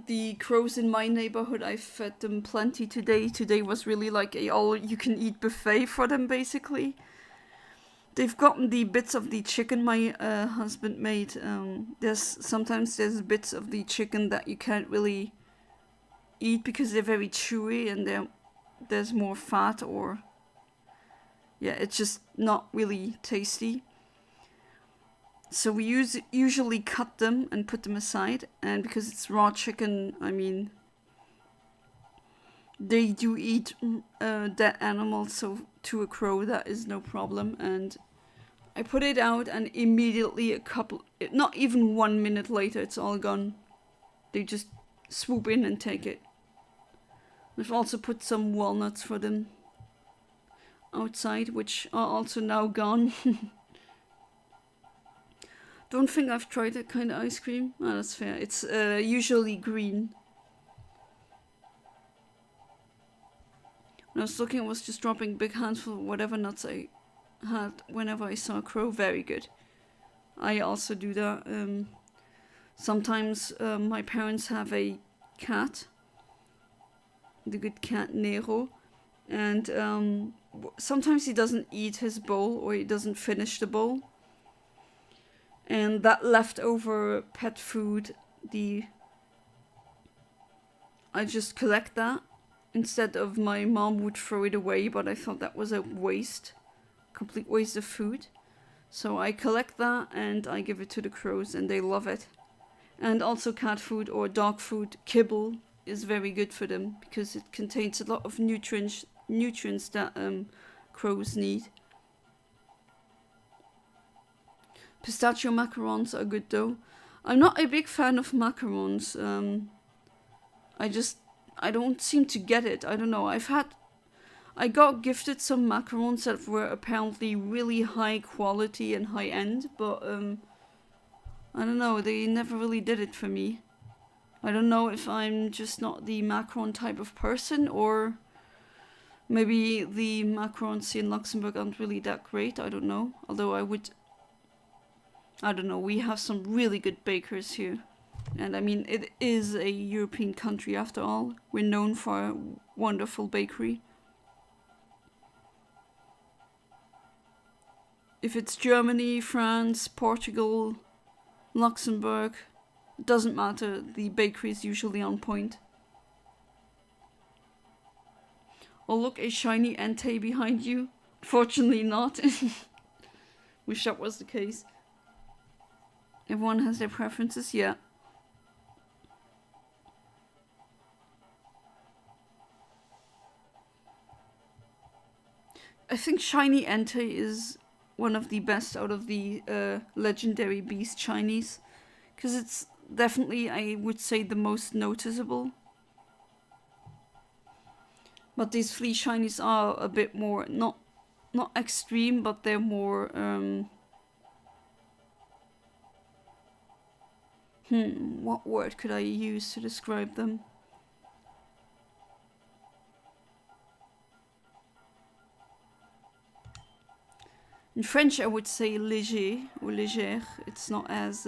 The crows in my neighborhood, I fed them plenty today. Today was really like a all-you-can-eat buffet for them, basically. They've gotten the bits of the chicken my husband made. Sometimes there's bits of the chicken that you can't really eat because they're very chewy and there's more fat, or yeah, it's just not really tasty. So we usually cut them and put them aside, and because it's raw chicken, I mean, they do eat dead animals, so to a crow that is no problem. And I put it out, and immediately not even 1 minute later, it's all gone. They just swoop in and take it. I've also put some walnuts for them outside, which are also now gone. Don't think I've tried that kind of ice cream. Oh, that's fair. It's usually green. When I was looking, I was just dropping big handful of whatever nuts I had whenever I saw a crow. Very good. I also do that. Sometimes my parents have a cat, the good cat Nero, and sometimes he doesn't eat his bowl, or he doesn't finish the bowl. And that leftover pet food, I just collect that. Instead of my mom would throw it away, but I thought that was a waste. Complete waste of food. So I collect that and I give it to the crows, and they love it. And also cat food or dog food, kibble, is very good for them because it contains a lot of nutrients that crows need. Pistachio macarons are good though. I'm not a big fan of macarons. I don't seem to get it. I don't know. I got gifted some macarons that were apparently really high quality and high end, but I don't know. They never really did it for me. I don't know if I'm just not the macaron type of person, or maybe the macarons in Luxembourg aren't really that great. I don't know. Although I don't know, we have some really good bakers here. And I mean, it is a European country after all. We're known for a wonderful bakery. If it's Germany, France, Portugal, Luxembourg, it doesn't matter, the bakery is usually on point. Oh look, a shiny Entei behind you. Fortunately not. Wish that was the case. Everyone has their preferences, yeah. I think shiny Entei is one of the best out of the legendary beast shinies, because it's definitely, I would say, the most noticeable. But these flea shinies are a bit more, not extreme, but they're more what word could I use to describe them? In French, I would say léger or légère. It's not as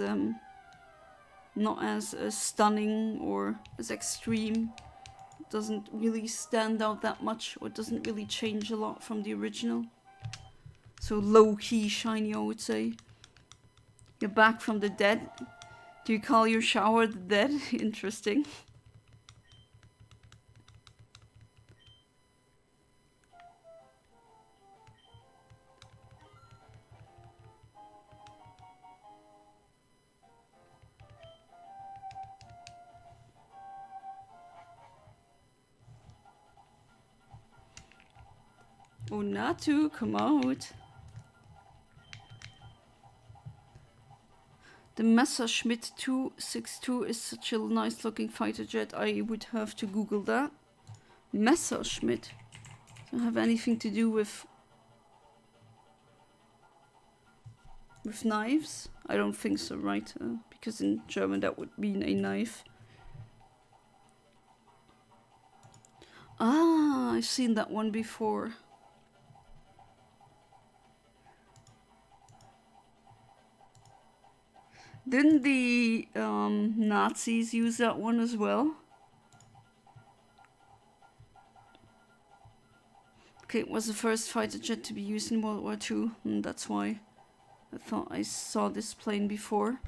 stunning or as extreme. It doesn't really stand out that much, or it doesn't really change a lot from the original. So low-key shiny, I would say. You're back from the dead. Do you call your shower the dead? Interesting. Oh, Natu, come out. The Messerschmitt 262 is such a nice looking fighter jet. I would have to Google that. Messerschmitt. Don't have anything to do with with knives? I don't think so, right? Because in German that would mean a knife. Ah, I've seen that one before. Didn't the Nazis use that one as well? Okay, it was the first fighter jet to be used in World War II, and that's why I thought I saw this plane before.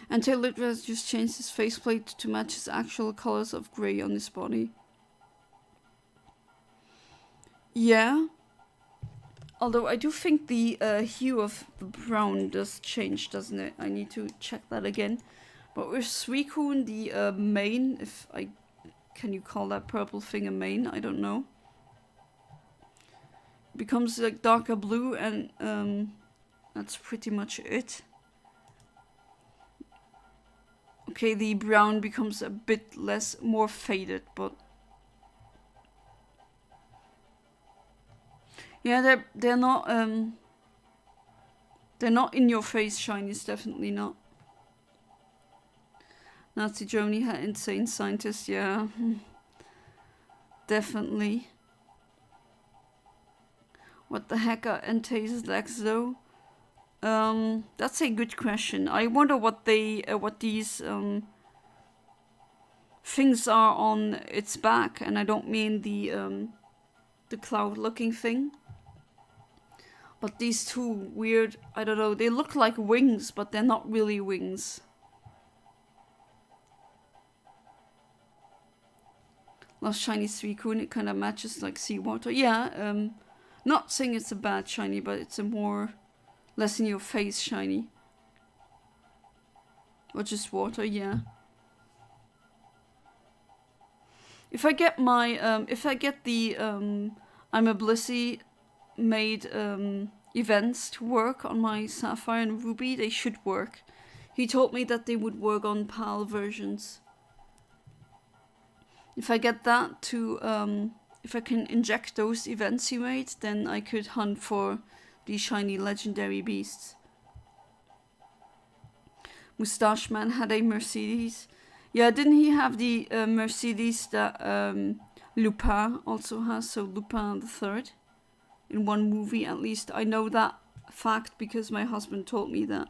And Taylor has just changed his faceplate to match his actual colors of grey on his body. Yeah. Although I do think the hue of the brown does change, doesn't it? I need to check that again. But with Suicune, the mane, can you call that purple thing a mane? I don't know. It becomes like darker blue, and that's pretty much it. Okay, the brown becomes a bit more faded, but yeah, they're not in your face shinies, definitely not. Nazi Germany had insane scientists, yeah. Definitely. What the heck are Entei's legs though? That's a good question. I wonder what these things are on its back, and I don't mean the cloud-looking thing. But these two weird, I don't know, they look like wings, but they're not really wings. Love shiny Suicune, it kind of matches like seawater. Yeah, not saying it's a bad shiny, but it's a less in your face shiny. Or just water, yeah. If I get the I'm a Blissey made events to work on my Sapphire and Ruby, they should work. He told me that they would work on PAL versions. If I get that to, if I can inject those events he made, then I could hunt for these shiny legendary beasts. Moustache Man had a Mercedes. Yeah, didn't he have the Mercedes that Lupin also has? So Lupin the Third, in one movie at least. I know that fact because my husband told me that.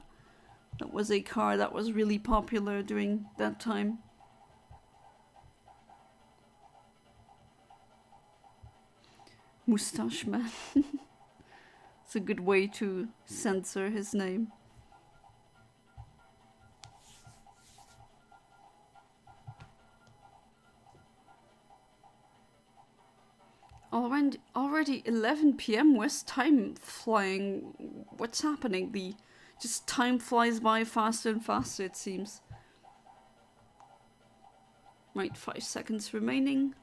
That was a car that was really popular during that time. Moustache Man. It's a good way to censor his name. Already 11 p.m. Where's time flying? What's happening? Just time flies by faster and faster, it seems. Right, 5 seconds remaining.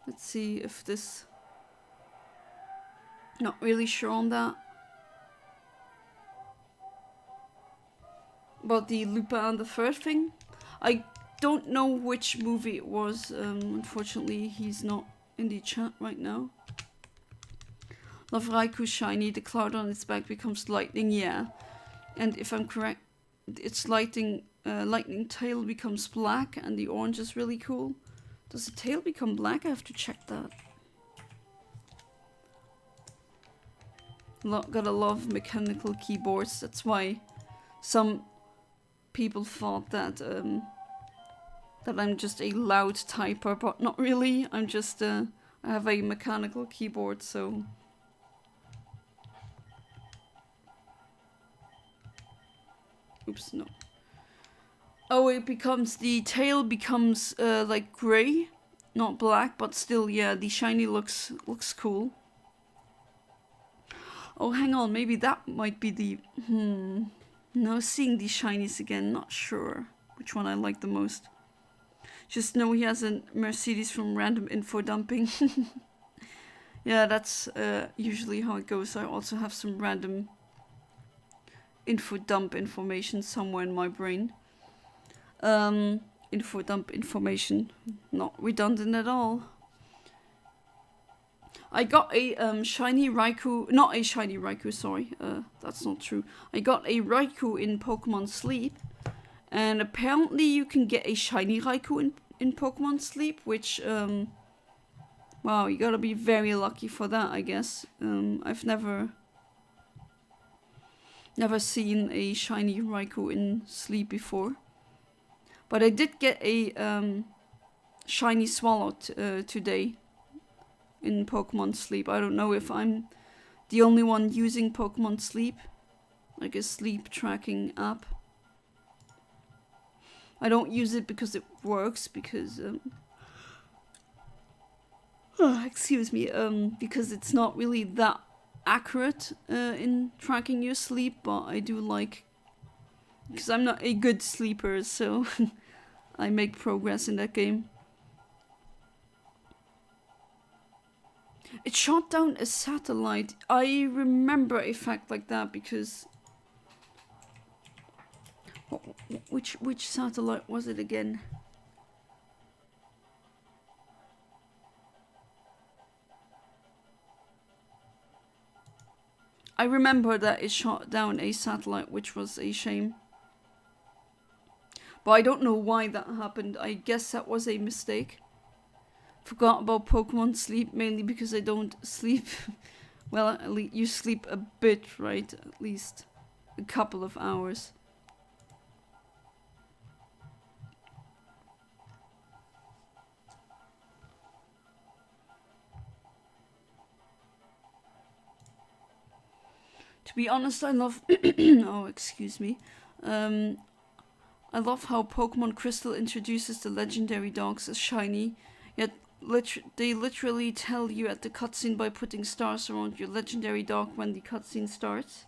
Let's see if this... Not really sure on that. About the Lupin the Third thing. I don't know which movie it was. Unfortunately, he's not in the chat right now. Love Raikou shiny. The cloud on its back becomes lightning. Yeah, and if I'm correct, its lightning tail becomes black, and the orange is really cool. Does the tail become black? I have to check that. Gotta love mechanical keyboards. That's why some people thought that that I'm just a loud typer, but not really. I'm just I have a mechanical keyboard, so oops, no. Oh, the tail becomes like grey, not black, but still, yeah, the shiny looks cool. Oh, hang on, maybe that might be the Now seeing these shinies again, not sure which one I like the most. Just know he has a Mercedes from random info dumping. Yeah, that's usually how it goes. I also have some random info dump information somewhere in my brain. Info dump information, not redundant at all. I got a shiny Raikou, not a shiny Raikou, sorry, that's not true. I got a Raikou in Pokemon Sleep, and apparently you can get a shiny Raikou in Pokemon Sleep, which, wow, you gotta be very lucky for that, I guess. I've never seen a shiny Raikou in Sleep before. But I did get a shiny Swallow today in Pokemon Sleep. I don't know if I'm the only one using Pokemon Sleep, like a sleep tracking app. I don't use it because it works, because excuse me, because it's not really that accurate in tracking your sleep, but I do like, because I'm not a good sleeper, so I make progress in that game. It shot down a satellite. I remember a fact like that because which satellite was it again? I remember that it shot down a satellite, which was a shame. But I don't know why that happened. I guess that was a mistake. Forgot about Pokemon Sleep, mainly because I don't sleep. Well, at least you sleep a bit, right? At least a couple of hours. To be honest, I love... oh, excuse me. I love how Pokemon Crystal introduces the legendary dogs as shiny, yet they literally tell you at the cutscene by putting stars around your legendary dog when the cutscene starts.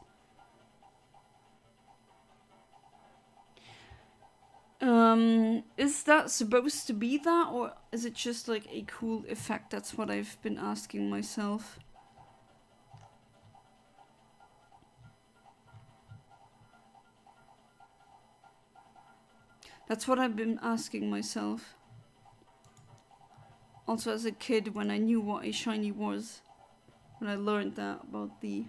Is that supposed to be that, or is it just like a cool effect? That's what I've been asking myself. That's what I've been asking myself. Also, as a kid, when I knew what a shiny was, when I learned that about the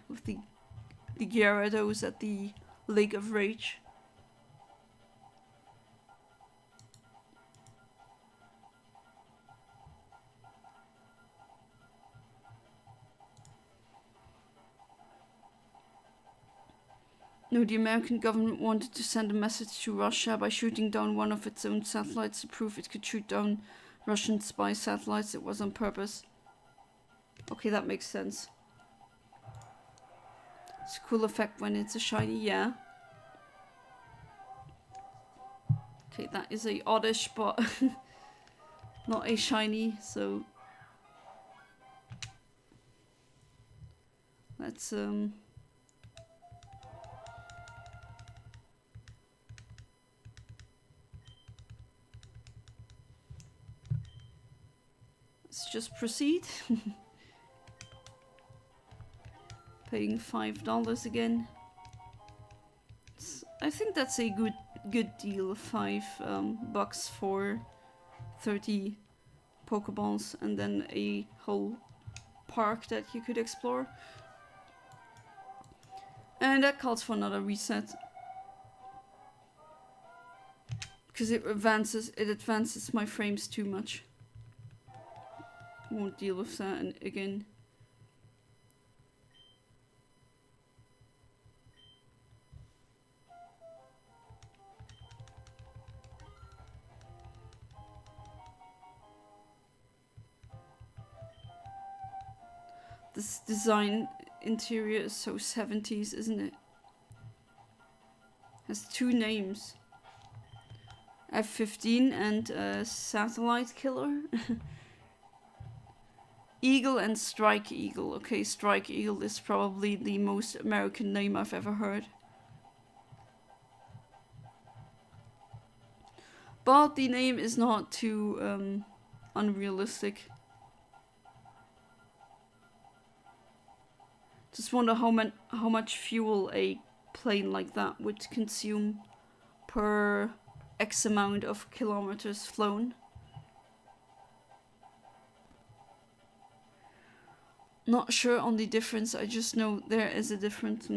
Gyarados at the Lake of Rage. No, the American government wanted to send a message to Russia by shooting down one of its own satellites to prove it could shoot down Russian spy satellites. It was on purpose. Okay, that makes sense. It's a cool effect when it's a shiny, yeah. Okay, that is a oddish, but not a shiny, so let's just proceed. Paying $5 again. I think that's a good deal. $5 for 30 Pokeballs and then a whole park that you could explore. And that calls for another reset. Because it advances my frames too much. Won't deal with that again. This design interior is so 70s, isn't it? Has two names. F-15 and Satellite Killer. Eagle and Strike Eagle. Okay, Strike Eagle is probably the most American name I've ever heard. But the name is not too unrealistic. Just wonder how much fuel a plane like that would consume per X amount of kilometers flown. Not sure on the difference, I just know there is a difference.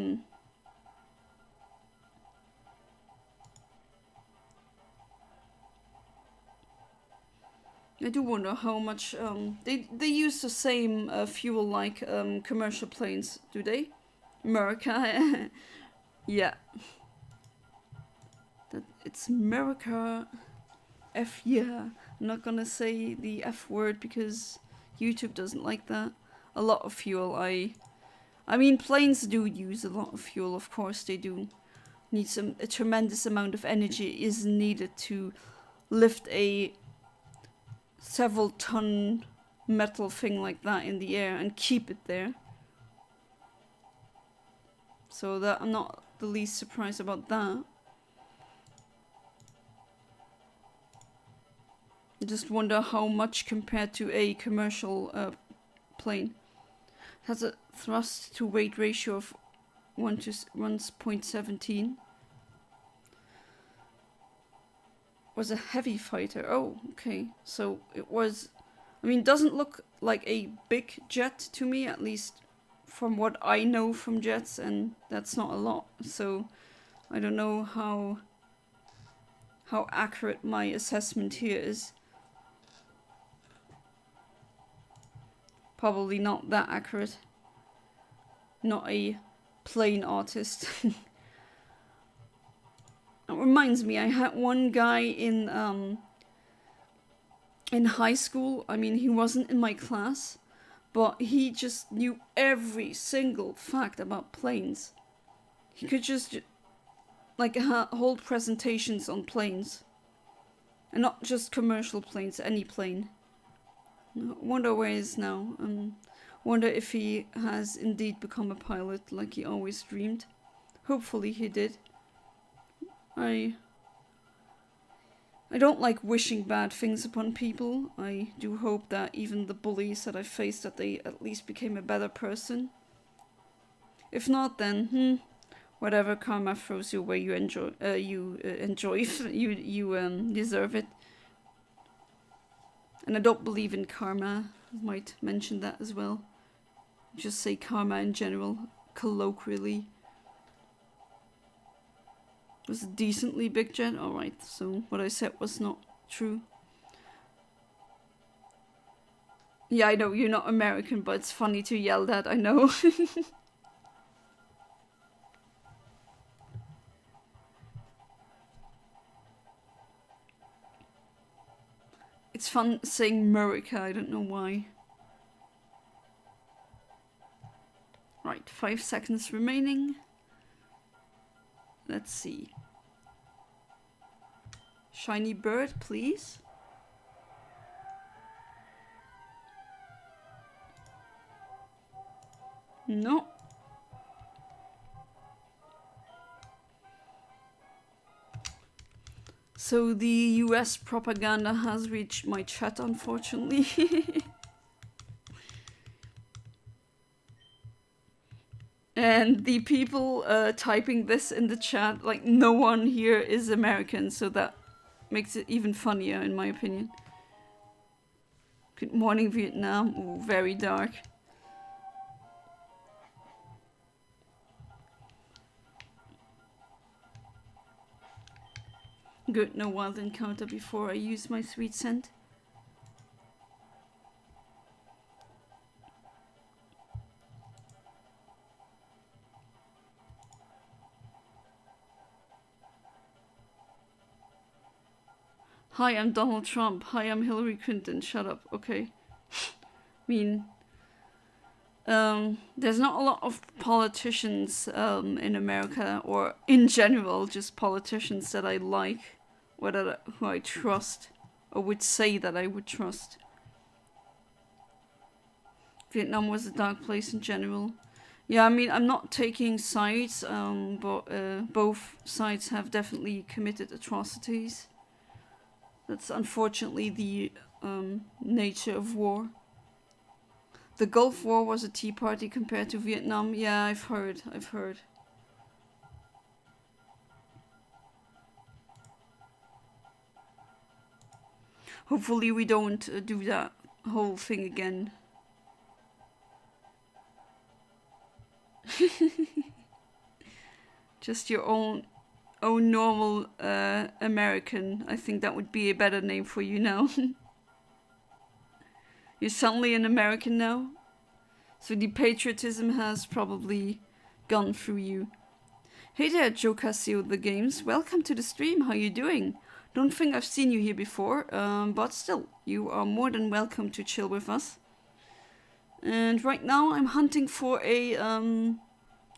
I do wonder how much they use the same fuel like commercial planes, do they? America. Yeah. That it's America. F yeah. I'm not gonna say the F word because YouTube doesn't like that. A lot of fuel. I mean, planes do use a lot of fuel, of course they do. A tremendous amount of energy is needed to lift a several ton metal thing like that in the air and keep it there. So that I'm not the least surprised about that. I just wonder how much compared to a commercial plane. It has a thrust to weight ratio of 1:1.17. Was a heavy fighter. Oh, okay. So it was. I mean, doesn't look like a big jet to me, at least from what I know from jets, and that's not a lot. So I don't know how accurate my assessment here is. Probably not that accurate. Not a plane artist. It reminds me, I had one guy in high school. I mean, he wasn't in my class, but he just knew every single fact about planes. He could just like hold presentations on planes, and not just commercial planes, any plane. Wonder where he is now. Wonder if he has indeed become a pilot like he always dreamed. Hopefully he did. I don't like wishing bad things upon people. I do hope that even the bullies that I faced, that they at least became a better person. If not, then whatever karma throws your way, you deserve it. And I don't believe in karma. I might mention that as well. Just say karma in general, colloquially. It was a decently big jet. Alright, so what I said was not true. Yeah, I know you're not American, but it's funny to yell that, I know. It's fun saying America, I don't know why. Right, 5 seconds remaining. Let's see. Shiny bird, please. No. So the US propaganda has reached my chat, unfortunately. And the people typing this in the chat, like no one here is American, so that makes it even funnier in my opinion. Good morning, Vietnam. Ooh, very dark. Good, no wild encounter before I use my sweet scent. Hi, I'm Donald Trump. Hi, I'm Hillary Clinton. Shut up. Okay. I mean, there's not a lot of politicians in America, or in general, just politicians that I like, or who I trust, or would say that I would trust. Vietnam was a dark place in general. Yeah, I mean, I'm not taking sides, but both sides have definitely committed atrocities. That's unfortunately the nature of war. The Gulf War was a tea party compared to Vietnam. Yeah, I've heard. Hopefully we don't do that whole thing again. Just your own normal American. I think that would be a better name for you now. You're suddenly an American now? So the patriotism has probably gone through you. Hey there, Joe Casio the Games. Welcome to the stream. How you doing? Don't think I've seen you here before, but still, you are more than welcome to chill with us. And right now I'm hunting for a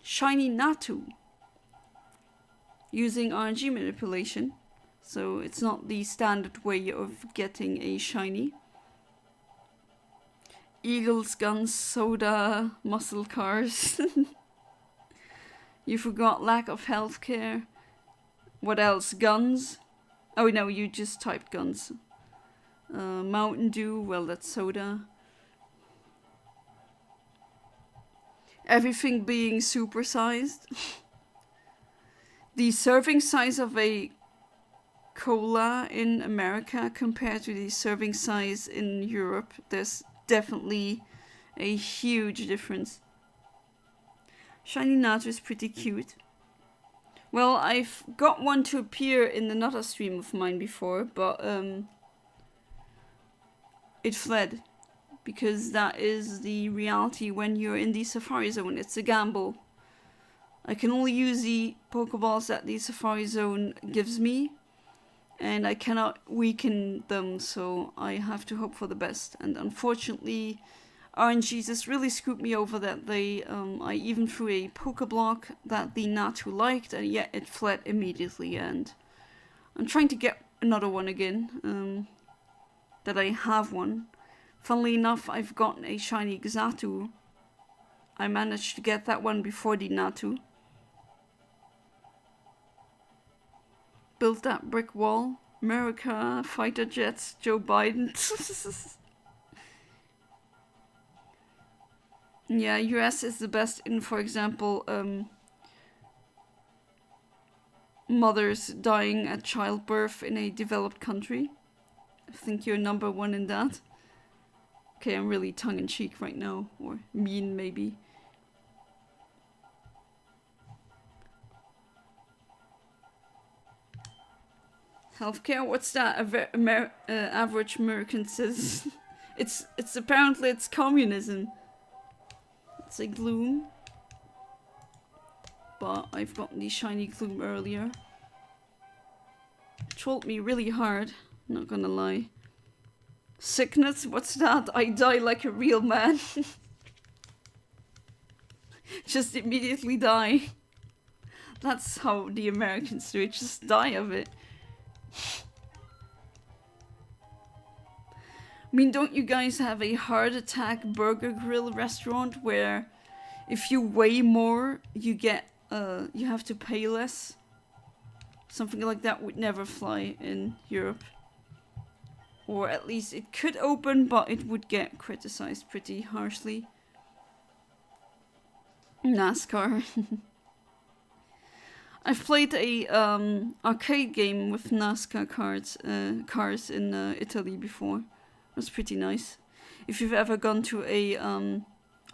shiny Natu. Using RNG manipulation. So it's not the standard way of getting a shiny. Eagles, guns, soda, muscle cars. You forgot lack of healthcare. What else? Guns? Oh no, you just typed guns. Mountain Dew, well that's soda. Everything being supersized. The serving size of a cola in America compared to the serving size in Europe, there's definitely a huge difference. Shiny Natu is pretty cute. Well, I've got one to appear in another stream of mine before, but it fled. Because that is the reality when you're in the Safar-Zone. It's a gamble. I can only use the Pokeballs that the Safar-Zone gives me. And I cannot weaken them, so I have to hope for the best. And unfortunately, RNG just really screwed me over that they, I even threw a Pokeblock that the Natu liked, and yet it fled immediately. And I'm trying to get another one again, that I have one. Funnily enough, I've gotten a shiny Xatu. I managed to get that one before the Natu. Built that brick wall. America, fighter jets, Joe Biden. Yeah, US is the best in, for example, mothers dying at childbirth in a developed country. I think you're number one in that. Okay, I'm really tongue-in-cheek right now, or mean maybe. Healthcare? What's that? Average American says. It's apparently it's communism. It's a Gloom. But I've gotten the shiny Gloom earlier. Trolled me really hard, not gonna lie. Sickness? What's that? I die like a real man. Just immediately die. That's how the Americans do it, just die of it. I mean, don't you guys have a heart attack burger grill restaurant where if you weigh more, you get, you have to pay less? Something like that would never fly in Europe. Or at least it could open, but it would get criticized pretty harshly. NASCAR. I've played a arcade game with NASCAR cars in Italy before. It was pretty nice. If you've ever gone to a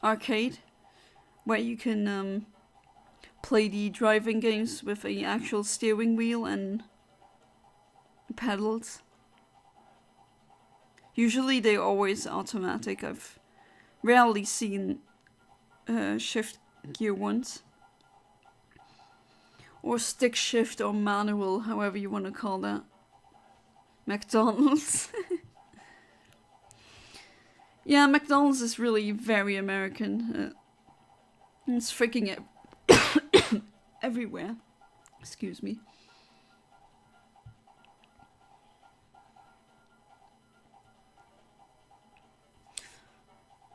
arcade where you can play the driving games with an actual steering wheel and pedals. Usually they're always automatic. I've rarely seen shift gear ones. Or stick shift or manual, however you want to call that. McDonald's. Yeah, McDonald's is really very American. It's freaking everywhere. Excuse me.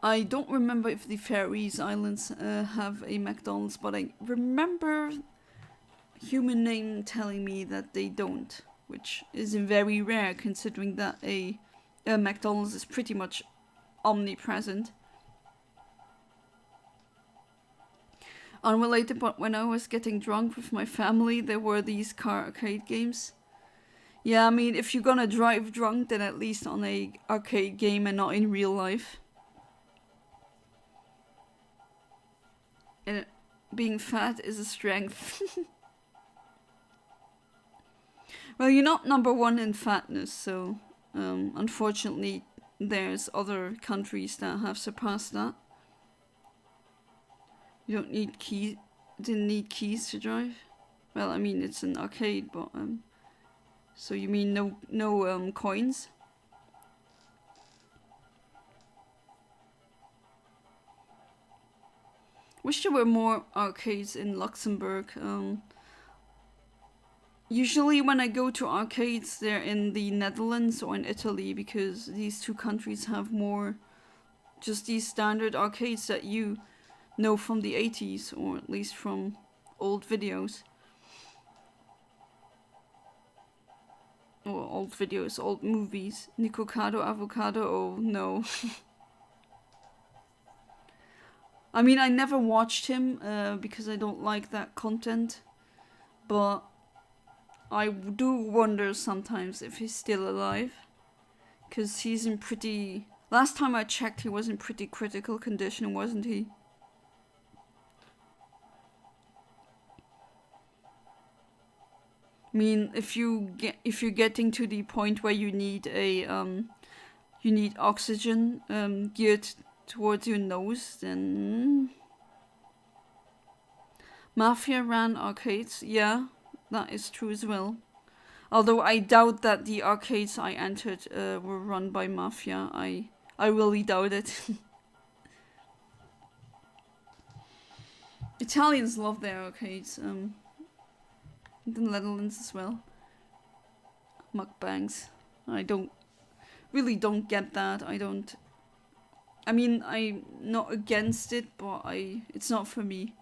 I don't remember if the Faroese Islands have a McDonald's, but I remember human name telling me that they don't, which is very rare considering that a McDonald's is pretty much omnipresent. Unrelated, but when I was getting drunk with my family, there were these car arcade games. Yeah, I mean, if you're gonna drive drunk, then at least on a arcade game and not in real life. And being fat is a strength. Well, you're not number one in fatness, so unfortunately there's other countries that have surpassed that. You don't need keys. Didn't need keys to drive. Well, I mean it's an arcade, but so you mean no coins? Wish there were more arcades in Luxembourg. Usually when I go to arcades, they're in the Netherlands or in Italy, because these two countries have more just these standard arcades that you know from the 80s, or at least from old videos. Or old videos, old movies. Nicocado Avocado, oh no. I mean, I never watched him because I don't like that content, but I do wonder sometimes if he's still alive, because he's in pretty... Last time I checked, he was in pretty critical condition, wasn't he? I mean, if you're getting to the point where you need a you need oxygen geared towards your nose, then Mafia ran arcades. Yeah, that is true as well. Although I doubt that the arcades I entered were run by Mafia. I really doubt it. Italians love their arcades. The Netherlands as well. Mukbangs. I really don't get that. I mean, I'm not against it, but it's not for me.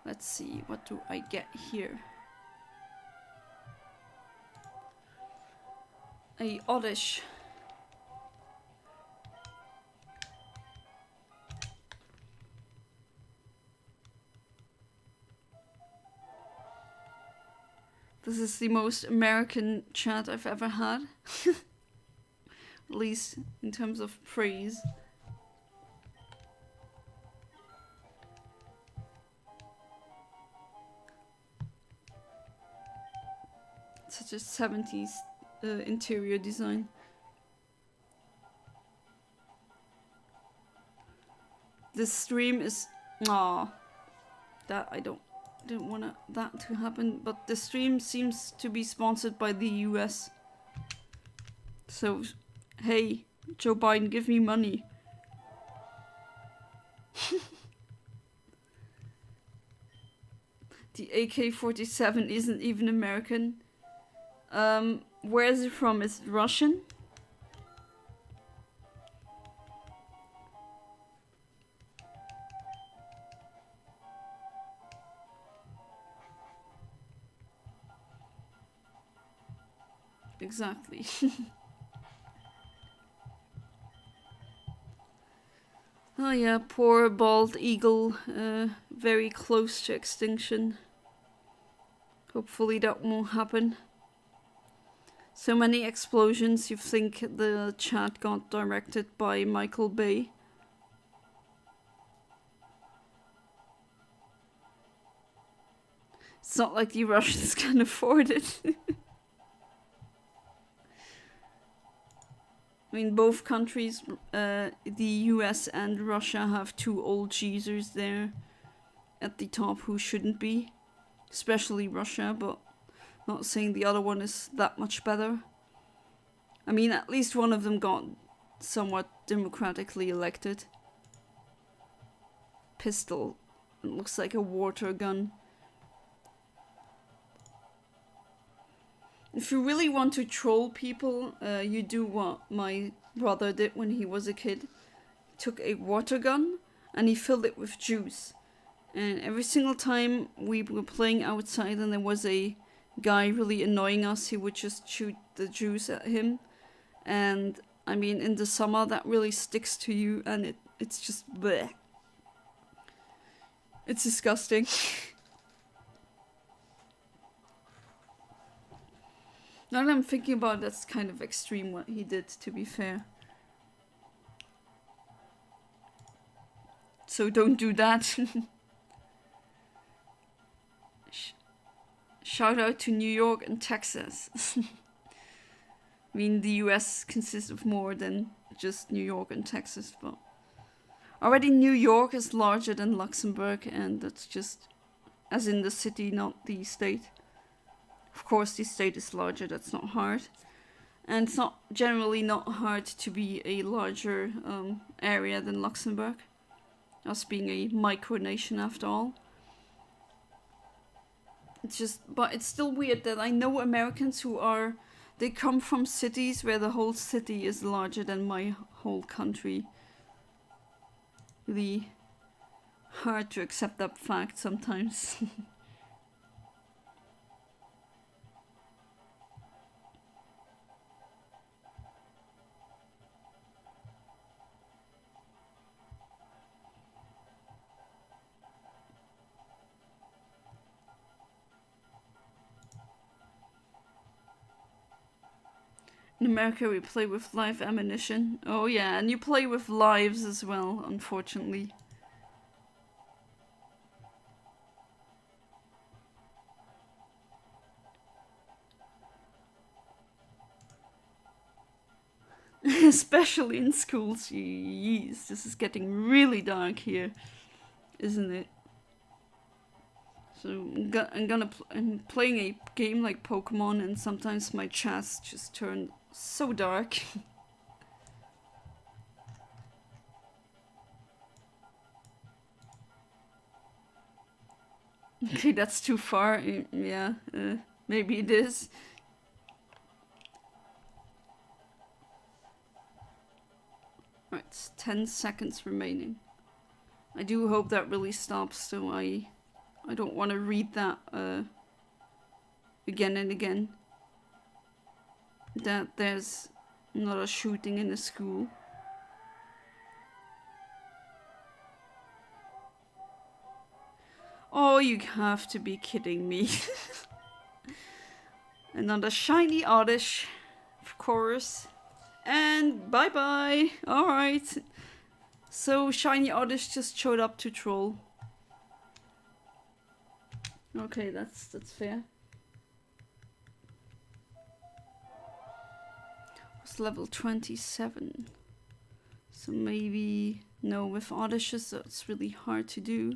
Let's see, what do I get here? A oddish. This is the most American chat I've ever had. At least in terms of praise. Such a 70s interior design. This stream is... Aw. That I didn't want that to happen, but the stream seems to be sponsored by the US. So, hey, Joe Biden, give me money. The AK-47 isn't even American. Where is it from? Is it Russian? Exactly. Oh yeah, poor bald eagle, very close to extinction. Hopefully that won't happen. So many explosions, you think the chat got directed by Michael Bay. It's not like the Russians can afford it. I mean, both countries, the US and Russia, have two old geezers there at the top who shouldn't be. Especially Russia, but not saying the other one is that much better. I mean, at least one of them got somewhat democratically elected. Pistol. It looks like a water gun. If you really want to troll people, you do what my brother did when he was a kid. He took a water gun and he filled it with juice. And every single time we were playing outside and there was a guy really annoying us, he would just shoot the juice at him. And I mean, in the summer that really sticks to you, and it's just bleh. It's disgusting. Now that I'm thinking about it, that's kind of extreme what he did, to be fair. So don't do that. Shout out to New York and Texas. I mean, the US consists of more than just New York and Texas, but already New York is larger than Luxembourg, and that's just as in the city, not the state. Of course, the state is larger, that's not hard. And it's not generally not hard to be a larger area than Luxembourg, us being a micronation after all. It's just, but it's still weird that I know Americans who are, they come from cities where the whole city is larger than my whole country. Really hard to accept that fact sometimes. In America we play with live ammunition. Oh yeah, and you play with lives as well, unfortunately. Especially in schools. Jeez, this is getting really dark here, isn't it? So I'm playing a game like Pokémon, and sometimes my chats just turn so dark. Okay, that's too far. Yeah, maybe it is. Right, 10 seconds remaining. I do hope that really stops, so I don't want to read that again and again. That there's not a shooting in the school. Oh, you have to be kidding me. Another shiny oddish, of course. And bye-bye. Alright. So, shiny oddish just showed up to troll. Okay, that's fair. It's level 27. So maybe... No, with oddishes that's really hard to do.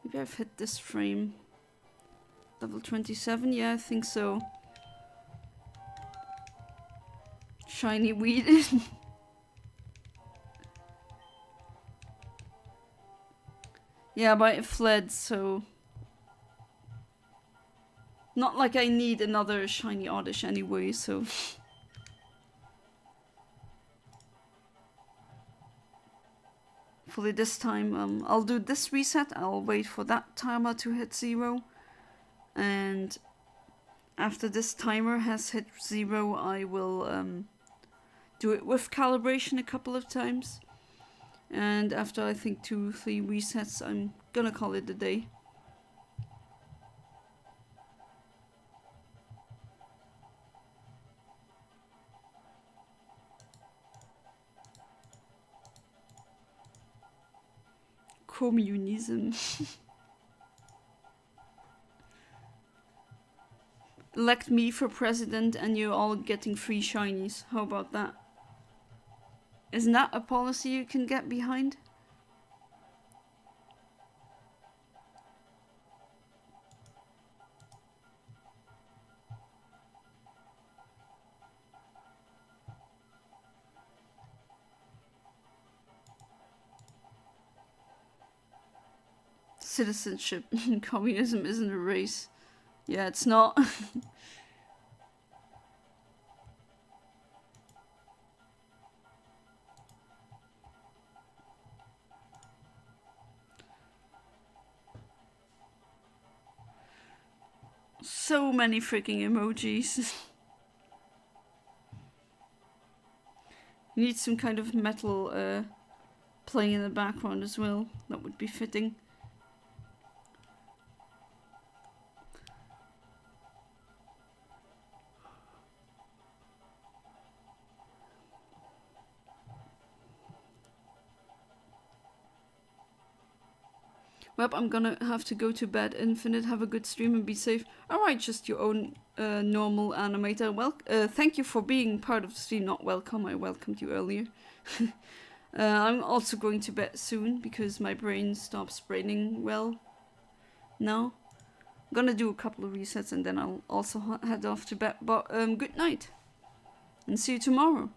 Maybe I've hit this frame. Level 27? Yeah, I think so. Shiny weed. Yeah, but it fled, so... Not like I need another shiny oddish anyway, so... Hopefully this time, I'll do this reset, I'll wait for that timer to hit 0. And after this timer has hit 0, I will do it with calibration a couple of times. And after I think 2-3 resets, I'm gonna call it a day. Communism. Elect me for president and you're all getting free shinies. How about that? Isn't that a policy you can get behind? Citizenship. Communism isn't a race. Yeah, it's not. So many freaking emojis. You need some kind of metal playing in the background as well. That would be fitting. Well, I'm gonna have to go to bed. Infinite, have a good stream and be safe. Alright, just your own normal animator. Thank you for being part of the stream. Not welcome, I welcomed you earlier. I'm also going to bed soon because my brain stops braining well now. I'm gonna do a couple of resets and then I'll also head off to bed. But good night and see you tomorrow.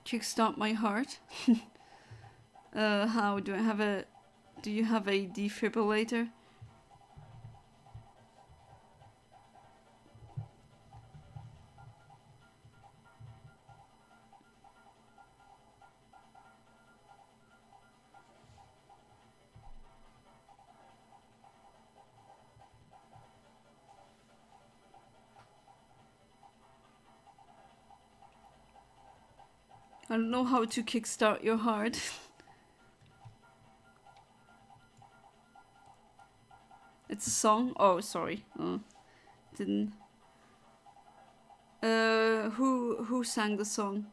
Kickstart my heart. How do I have a... Do you have a defibrillator? I don't know how to kickstart your heart. It's a song? Oh, sorry. Oh, didn't. Who sang the song?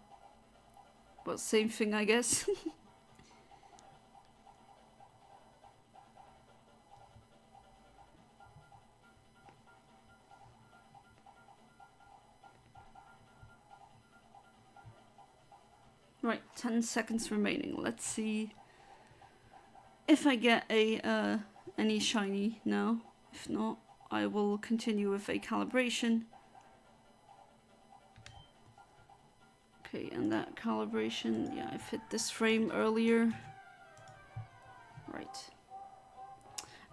Well, same thing, I guess. Right, 10 seconds remaining. Let's see if I get a any shiny now. If not, I will continue with a calibration. Okay, and that calibration, yeah, I've hit this frame earlier. Right.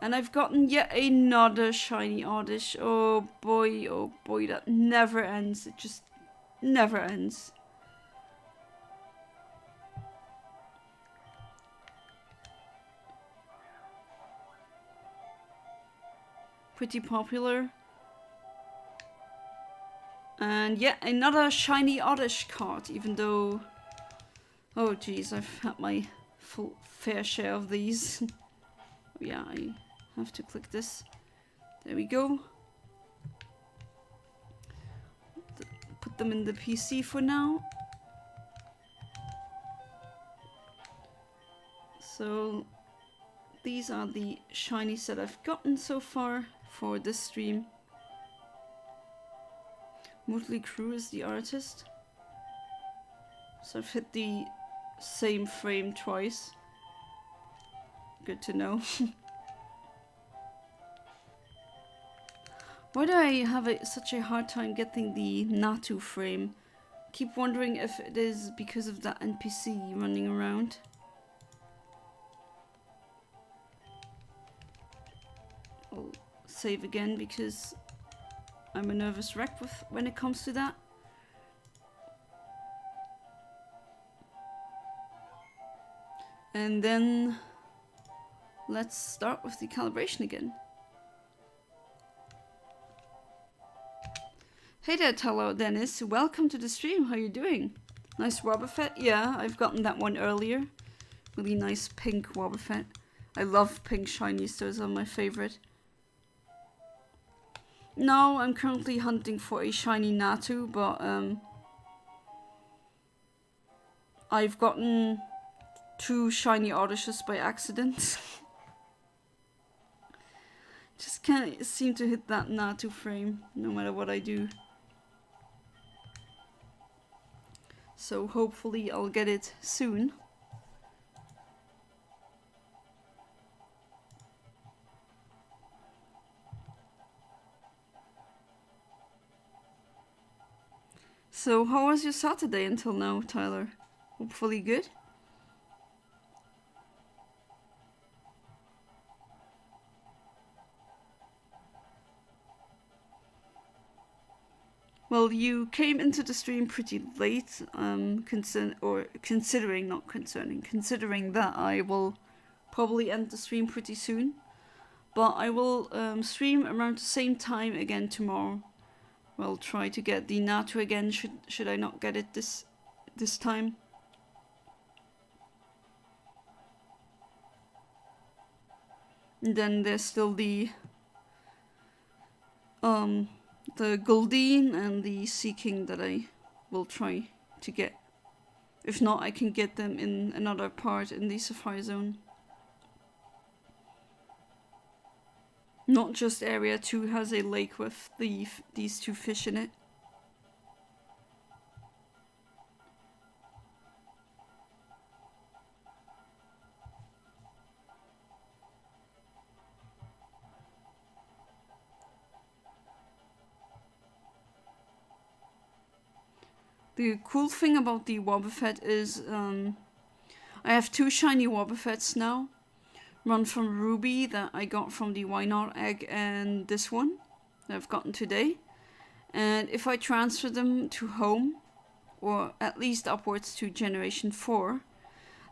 And I've gotten yet another shiny Oddish. Oh boy, that never ends. It just never ends. Pretty popular. And yet another shiny Oddish card, even though... Oh geez, I've had my full fair share of these. Yeah, I have to click this. There we go. Put them in the PC for now. So these are the shinies that I've gotten so far for this stream. Motley Crue is the artist. So I've hit the same frame twice. Good to know. Why do I have such a hard time getting the Natu frame? Keep wondering if it is because of that NPC running around. I'll save again because I'm a nervous wreck when it comes to that. And then let's start with the calibration again. Hey there, Talo Dennis. Welcome to the stream. How you doing? Nice Wobbuffet. Yeah, I've gotten that one earlier. Really nice pink Wobbuffet. I love pink shinies. Those are my favorite. No, I'm currently hunting for a shiny Natu, but I've gotten 2 shiny Oddishes by accident. Just can't seem to hit that Natu frame, no matter what I do. So hopefully I'll get it soon. So how was your Saturday until now, Tyler? Hopefully good? Well, you came into the stream pretty late, considering that I will probably end the stream pretty soon. But I will stream around the same time again tomorrow. We'll try to get the Natu again, should I not get it this time. And then there's still the the Goldeen and the Sea King that I will try to get. If not, I can get them in another part in the Safar-Zone. Not just Area 2 has a lake with these two fish in it. The cool thing about the Wobbuffet is I have 2 shiny Wobbuffets now. One from Ruby that I got from the Why Not egg, and this one that I've gotten today. And if I transfer them to home, or at least upwards to generation 4,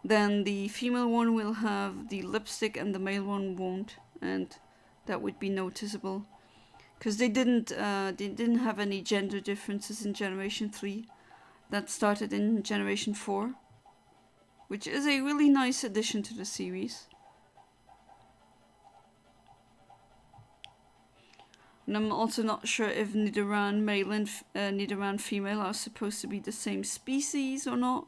then the female one will have the lipstick and the male one won't, and that would be noticeable. Because they didn't have any gender differences in generation 3. That started in generation 4, which is a really nice addition to the series. And I'm also not sure if Nidoran male and Nidoran female are supposed to be the same species or not,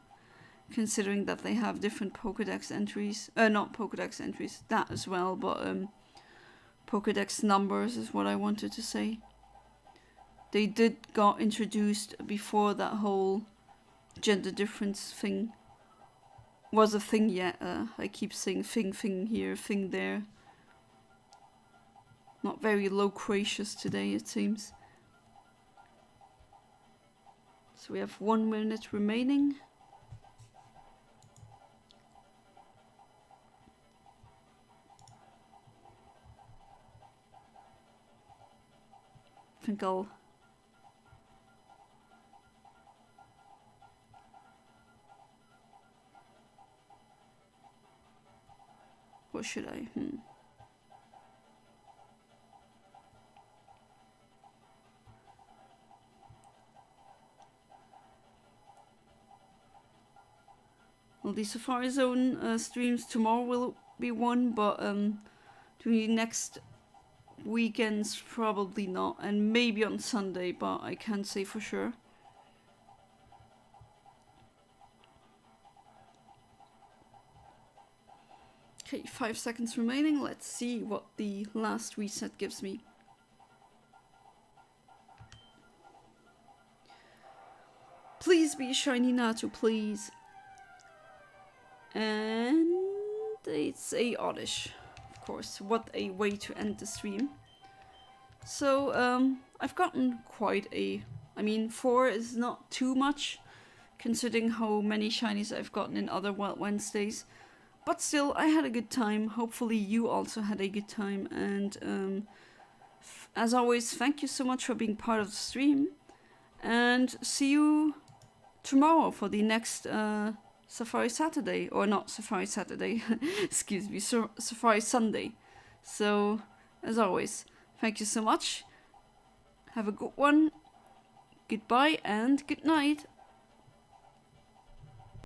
considering that they have different Pokédex entries. Not Pokédex entries, that as well, but Pokédex numbers is what I wanted to say. They got introduced before that whole gender difference thing was a thing yet. I keep saying thing here, thing there. Not very loquacious today, it seems. So we have 1 minute remaining. I think I'll what should I? Well, the Safar-Zone streams tomorrow will be one, but during the next weekends probably not, and maybe on Sunday, but I can't say for sure. Okay, 5 seconds remaining. Let's see what the last reset gives me. Please be shiny Nato, please. And it's a oddish. Of course, what a way to end the stream. So, I've gotten quite a... I mean, 4 is not too much, considering how many shinies I've gotten in other Wild Wednesdays. But still, I had a good time. Hopefully you also had a good time. And as always, thank you so much for being part of the stream. And see you tomorrow for the next Safari Saturday. Or not Safari Saturday, excuse me, Safari Sunday. So, as always, thank you so much. Have a good one. Goodbye and good night.